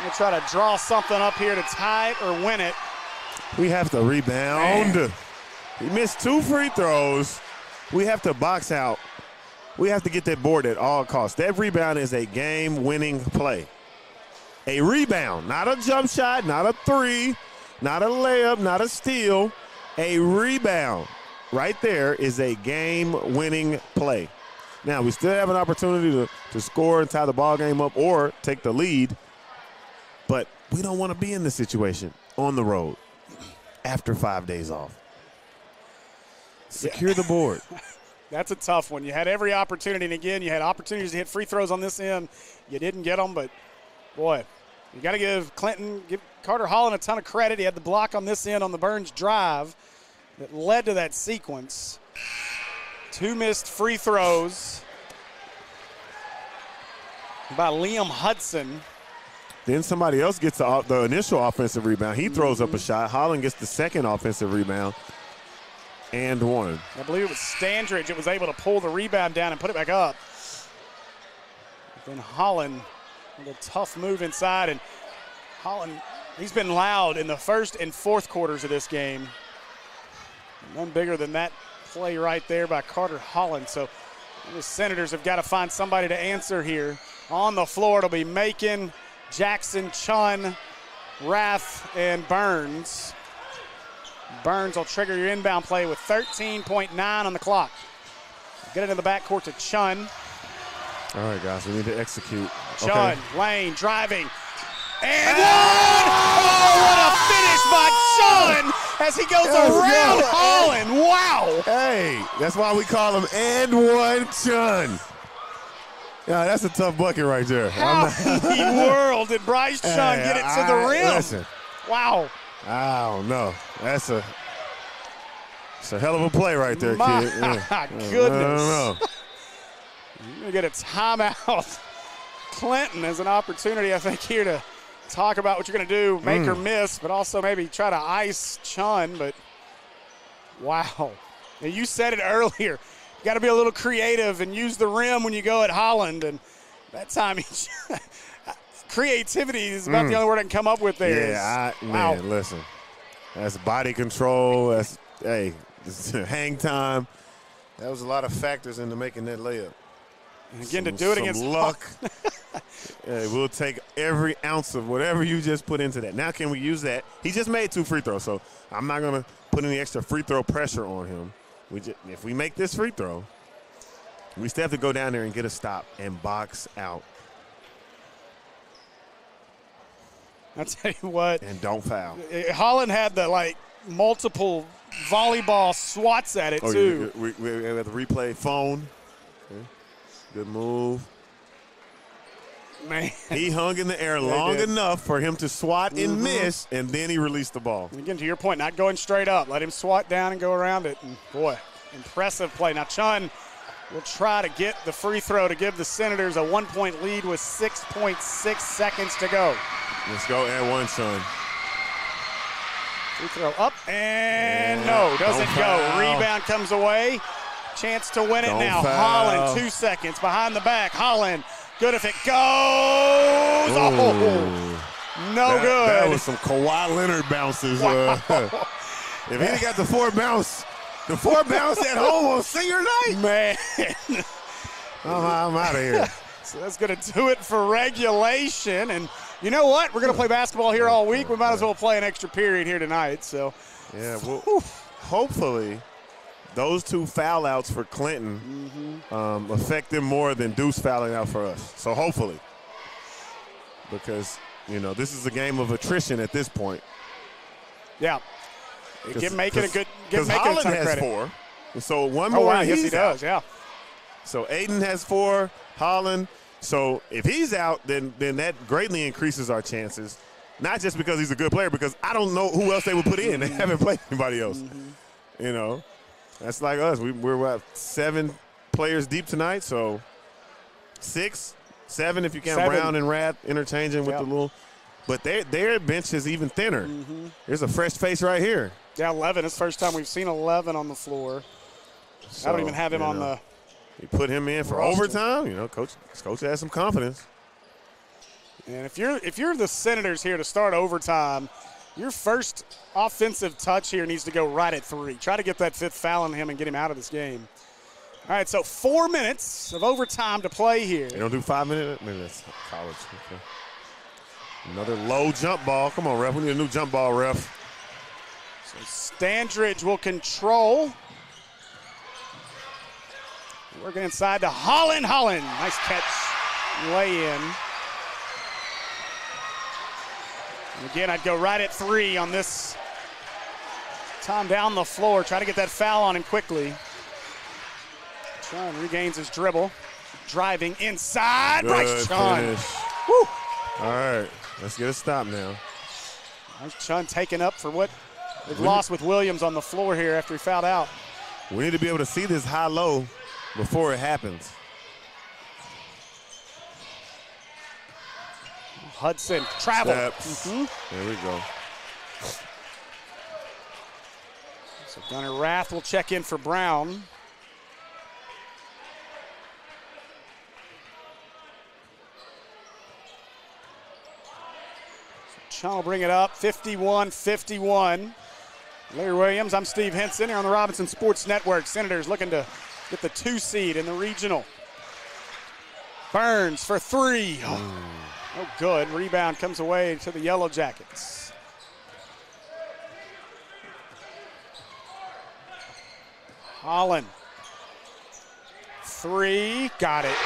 will try to draw something up here to tie it or win it. We have to rebound. Man. He missed 2 free throws. We have to box out. We have to get that board at all costs. That rebound is a game-winning play. A rebound, not a jump shot, not a 3, not a layup, not a steal. A rebound right there is a game-winning play. Now, we still have an opportunity to score and tie the ball game up or take the lead, but we don't want to be in this situation on the road after 5 days off. Secure the board. That's a tough one. You had every opportunity, and again, you had opportunities to hit free throws on this end. You didn't get them, but, boy, you got to give Carter Holland a ton of credit. He had the block on this end on the Burns drive that led to that sequence. 2 missed free throws by Liam Hudson. Then somebody else gets the initial offensive rebound. He throws up a shot. Holland gets the second offensive rebound and 1. I believe it was Standridge that was able to pull the rebound down and put it back up. Then Holland with a tough move inside. And Holland, he's been loud in the first and fourth quarters of this game. None bigger than that play right there by Carter Holland. So the Senators have got to find somebody to answer here. On the floor, it'll be Macon, Jackson, Chun, Rath, and Burns. Burns will trigger your inbound play with 13.9 on the clock. Get it in the backcourt to Chun. All right, guys, we need to execute. Chun, Lane, driving. And one! Oh, what a finish by Chun as he goes around Holland. Wow. Hey, that's why we call him and one Chun. Yeah, that's a tough bucket right there. How in the world did Bryce Chun get it to the rim? Listen, wow. I don't know. It's a hell of a play right there, my kid. My goodness. I don't know. You're going to get a timeout. Clinton has an opportunity, I think, here to talk about what you're going to do, make or miss, but also maybe try to ice Chun. But, wow. Now, you said it earlier. You got to be a little creative and use the rim when you go at Holland. And that time, creativity is about the only word I can come up with there. Yeah, wow. Man, listen. That's body control. That's, hang time. That was a lot of factors into making that layup. And again, to do it against luck. We'll take every ounce of whatever you just put into that. Now, can we use that? He just made 2 free throws, so I'm not going to put any extra free throw pressure on him. If we make this free throw, we still have to go down there and get a stop and box out. I'll tell you what. And don't foul. Holland had the, multiple volleyball swats at it, too. We have the replay phone. Okay. Good move. Man. He hung in the air long enough for him to swat and miss, and then he released the ball. And again, to your point, not going straight up. Let him swat down and go around it. And, boy, impressive play. Now, Chun will try to get the free throw to give the Senators a 1-point lead with 6.6 seconds to go. Let's go, and one, Chun. Free throw up, and no, doesn't go. Rebound comes away. Chance to win it now. Foul. Holland, 2 seconds behind the back. Holland, good if it goes. Oh, no good. That was some Kawhi Leonard bounces. Wow. If he got the 4 bounce at home on senior night. Man. I'm out of here. So that's going to do it for regulation. And you know what? We're going to play basketball here all week. We might as well play an extra period here tonight. So, yeah, well, hopefully those 2 foul outs for Clinton affect them more than Deuce fouling out for us. So hopefully, because, this is a game of attrition at this point. Yeah. Give Macon a good because Holland has 4. So one more. Wow, yes, he does. Yeah. So Aiden has 4. Holland. So if he's out, then that greatly increases our chances. Not just because he's a good player, because I don't know who else they would put in. They haven't played anybody else. That's like us. We're 7 players deep tonight, so 6, 7 if you count Brown and Rath interchanging with the little. But their bench is even thinner. There's a fresh face right here. Yeah, 11. It's the first time we've seen 11 on the floor. I don't even have him on the. You put him in for roster. overtime. You know, coach has some confidence. And if you're the Senators here to start overtime, your first offensive touch here needs to go right at 3. Try to get that 5th foul on him and get him out of this game. All right, so 4 minutes of overtime to play here. They don't do 5 minutes? Maybe that's college. Okay. Another low jump ball. Come on, ref. We need a new jump ball, ref. So Standridge will control. Working inside to Holland. Nice catch. Lay in. And again, I'd go right at 3 on this time down the floor. Try to get that foul on him quickly. Chun regains his dribble. Driving inside. Good Bryce Chun. finish. Woo. All right, let's get a stop now. Bryce Chun taking up for what they've lost with Williams on the floor here after he fouled out. We need to be able to see this high-low before it happens. Hudson, travel. There we go. So Gunnar Rath will check in for Brown. Chun will bring it up, 51-51. Larry Williams, I'm Steve Henson here on the Robinson Sports Network. Senators looking to get the 2 seed in the regional. Burns for 3. Oh, good. Rebound comes away to the Yellowjackets. Holland. 3. Got it.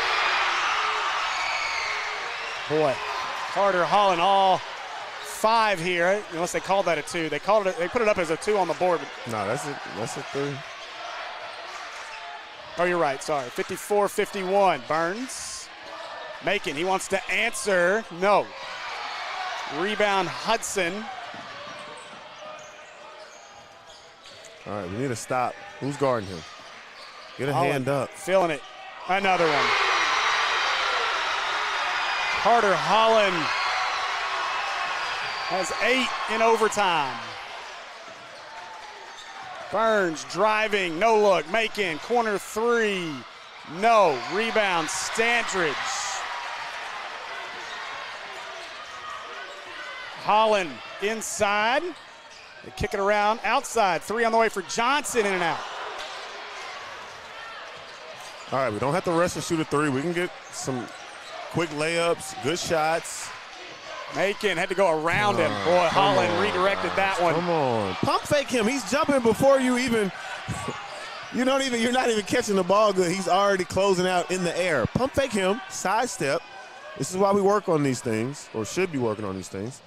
Boy, Carter Holland all 5 here, unless they called that a 2. They put it up as a 2 on the board. No, that's a 3. Oh, you're right. Sorry. 54-51. Burns. Macon, he wants to answer. No. Rebound, Hudson. All right, we need to stop. Who's guarding him? Get a Holland hand up. Feeling it. Another one. Carter Holland has 8 in overtime. Burns driving, no look. Macon, corner 3. No. Rebound, Standridge. Holland inside. They kick it around outside. 3 on the way for Johnson, in and out. All right, we don't have to rush and shoot a 3. We can get some quick layups, good shots. Macon had to go around him. Boy, Holland redirected that one. Come on. Pump fake him. He's jumping before you even you're not even catching the ball good. He's already closing out in the air. Pump fake him, sidestep. This is why we work on these things, or should be working on these things.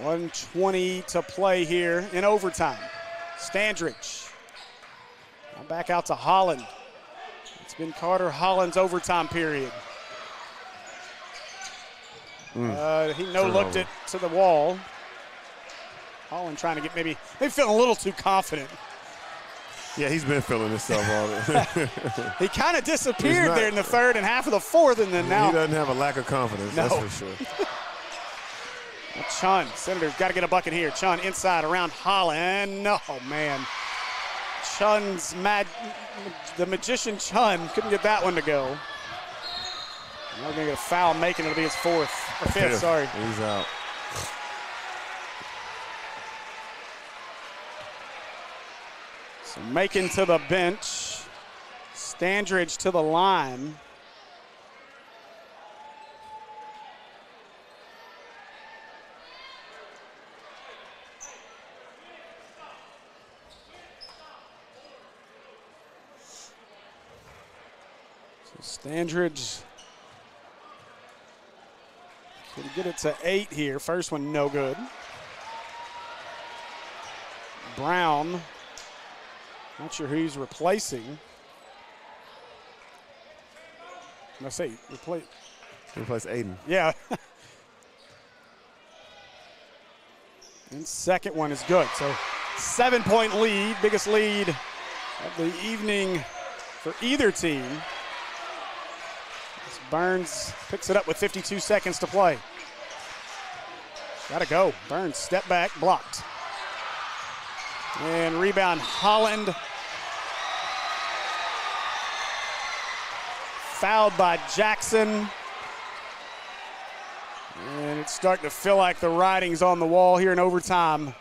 1:20 to play here in overtime. Standridge. Now back out to Holland. It's been Carter Holland's overtime period. He no-looked it to the wall. Holland trying to get maybe feeling a little too confident. Yeah, he's been feeling himself all day. He kind of disappeared there in the third and half of the fourth, and then now. He doesn't have a lack of confidence, No. that's for sure. Chun, Senators got to get a bucket here. Chun inside around Holland. Oh, man. Chun's mad. The magician Chun couldn't get that one to go. Now we're going to get a foul making. It'll be his 4th or 5th, sorry. He's out. So Macon to the bench. Standridge to the line. Standridge can get it to 8 here. First one no good. Brown, not sure who he's replacing. I say replace Aiden. Yeah. And second one is good. So 7-point lead, biggest lead of the evening for either team. Burns picks it up with 52 seconds to play. Gotta go. Burns, step back, blocked. And rebound, Holland. Fouled by Jackson. And it's starting to feel like the writing's on the wall here in overtime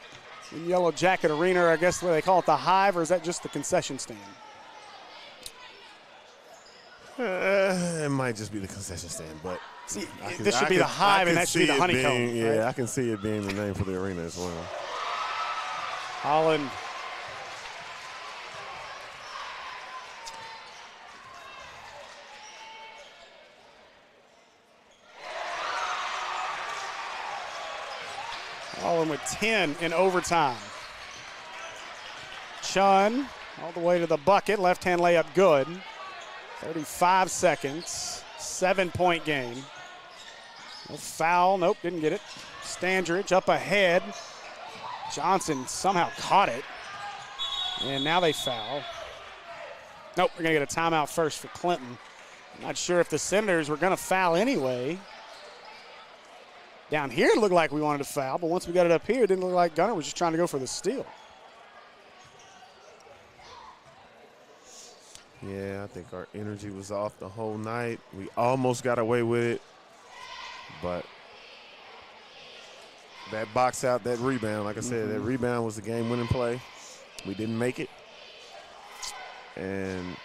in Yellow Jacket Arena, or I guess what they call it, the Hive, or is that just the concession stand? It might just be the concession stand, but see, this should be the Hive, and that should be the Honeycomb. Yeah, right? I can see it being the name for the arena as well. Holland. Holland with 10 in overtime. Chun all the way to the bucket. Left-hand layup good. 35 seconds. 7-point game. No foul. Nope, didn't get it. Standridge up ahead. Johnson somehow caught it. And now they foul. Nope, we're going to get a timeout first for Clinton. Not sure if the Senators were going to foul anyway. Down here it looked like we wanted to foul, but once we got it up here, it didn't look like Gunner was just trying to go for the steal. Yeah, I think our energy was off the whole night. We almost got away with it, but that box out, that rebound, like I said, that rebound was the game-winning play. We didn't make it, and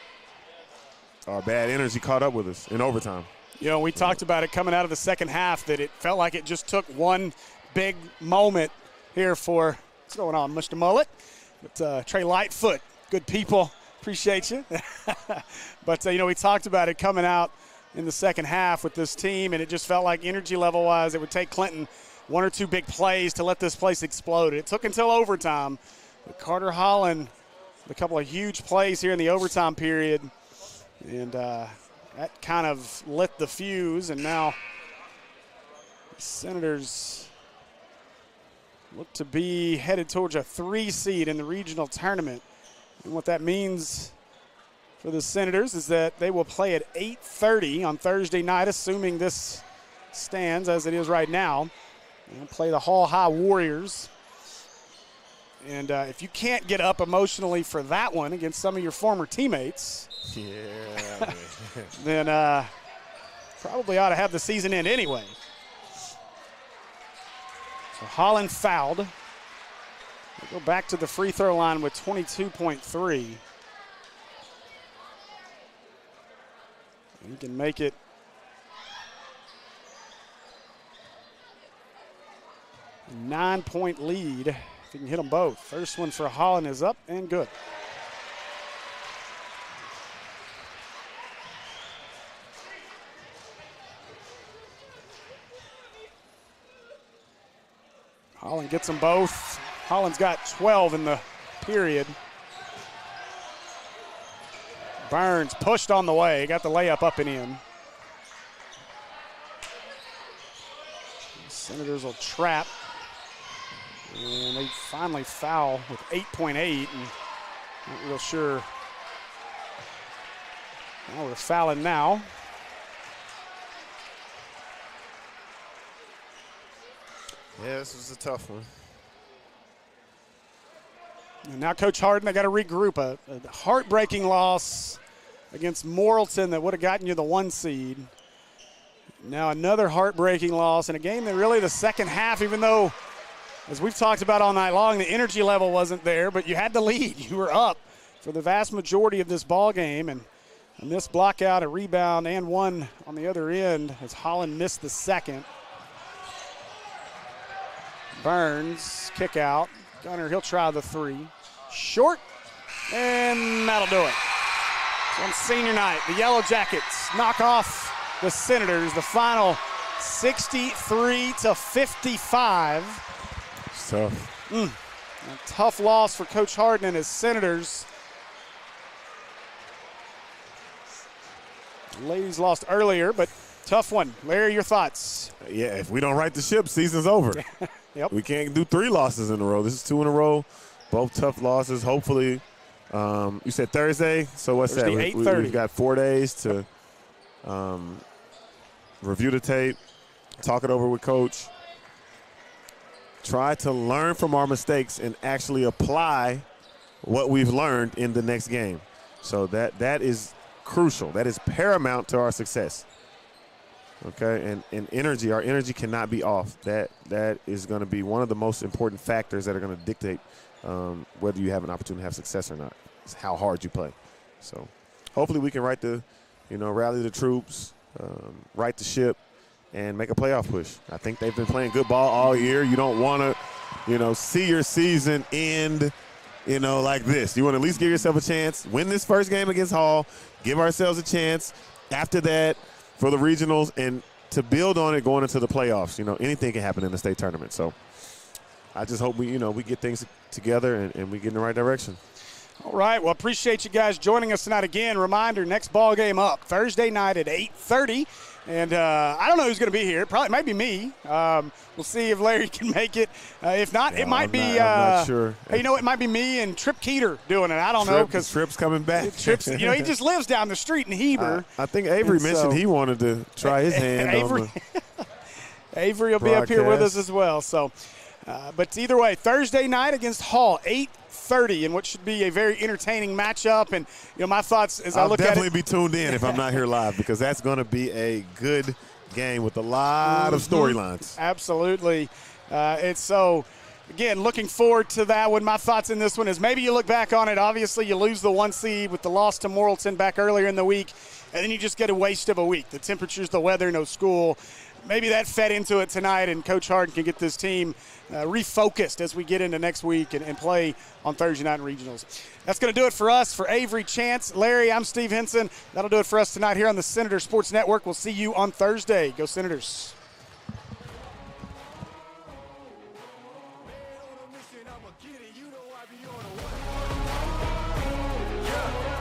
our bad energy caught up with us in overtime. You know, we talked about it coming out of the second half that it felt like it just took one big moment here for, what's going on, Mr. Mullet? But Trey Lightfoot, good people, appreciate you. But, you know, we talked about it coming out in the second half with this team, and it just felt like energy level-wise it would take Clinton one or two big plays to let this place explode. It took until overtime. But Carter Holland, a couple of huge plays here in the overtime period, and that kind of lit the fuse, and now the Senators look to be headed towards a 3 seed in the regional tournament. And what that means for the Senators is that they will play at 8:30 on Thursday night, assuming this stands as it is right now. They'll play the Hall High Warriors. And if you can't get up emotionally for that one against some of your former teammates, yeah, then probably ought to have the season end anyway. So Holland fouled. They go back to the free throw line with 22.3. He can make it 9-point lead if he can hit them both. First one for Holland is up and good. Holland gets them both. Holland's got 12 in the period. Burns pushed on the way, got the layup up and in. The Senators will trap. And they finally foul with 8.8, and not real sure. Well, we're fouling now. Yeah, this was a tough one. And now Coach Harden, they got to regroup. A heartbreaking loss against Morrilton that would have gotten you the 1 seed. Now another heartbreaking loss in a game that really the second half, even though, as we've talked about all night long, the energy level wasn't there, but you had the lead. You were up for the vast majority of this ball game, and a missed block out, a rebound, and one on the other end as Holland missed the second. Burns, kick out. Gunner, he'll try the 3. Short, and that'll do it. So on senior night, the Yellowjackets knock off the Senators. The final 63-55. Tough. A tough loss for Coach Harden and his Senators. The ladies lost earlier, but tough one. Larry, your thoughts? Yeah, if we don't right the ship, season's over. Yep. We can't do 3 losses in a row. This is 2 in a row, both tough losses. Hopefully, you said Thursday, so what's Thursday, that? 8:30. We've got 4 days to review the tape, talk it over with Coach. try to learn from our mistakes and actually apply what we've learned in the next game. So that is crucial. That is paramount to our success. Okay, and energy, our energy cannot be off. That is going to be one of the most important factors that are going to dictate whether you have an opportunity to have success or not. It's how hard you play. So hopefully we can rally the troops, right the ship, and make a playoff push. I think they've been playing good ball all year. You don't want to, see your season end, like this. You want to at least give yourself a chance, win this first game against Hall, give ourselves a chance after that for the regionals, and to build on it going into the playoffs. Anything can happen in the state tournament. So I just hope we get things together and we get in the right direction. All right. Well, appreciate you guys joining us tonight again. Reminder, next ball game up Thursday night at 8:30. And I don't know who's going to be here. Probably might be me. We'll see if Larry can make it. If not, it might be. I'm not sure. It might be me and Trip Keeter doing it. I don't know because Trip's coming back. Trip's, he just lives down the street in Heber. I think Avery mentioned he wanted to try his hand Avery, on the Avery will be up here with us as well. So, but either way, Thursday night against Hall, 8:30, in what should be a very entertaining matchup. And my thoughts as I look at it. I'll definitely be tuned in if I'm not here live, because that's going to be a good game with a lot of storylines. Absolutely. It's so, again, looking forward to that one. My thoughts in this one is maybe you look back on it. Obviously, you lose the 1 seed with the loss to Morrilton back earlier in the week, and then you just get a waste of a week. The temperatures, the weather, no school. Maybe that fed into it tonight, and Coach Harden can get this team refocused as we get into next week and play on Thursday night in regionals. That's going to do it for us. For Avery, Chance, Larry, I'm Steve Henson. That'll do it for us tonight here on the Senator Sports Network. We'll see you on Thursday. Go Senators. Yeah.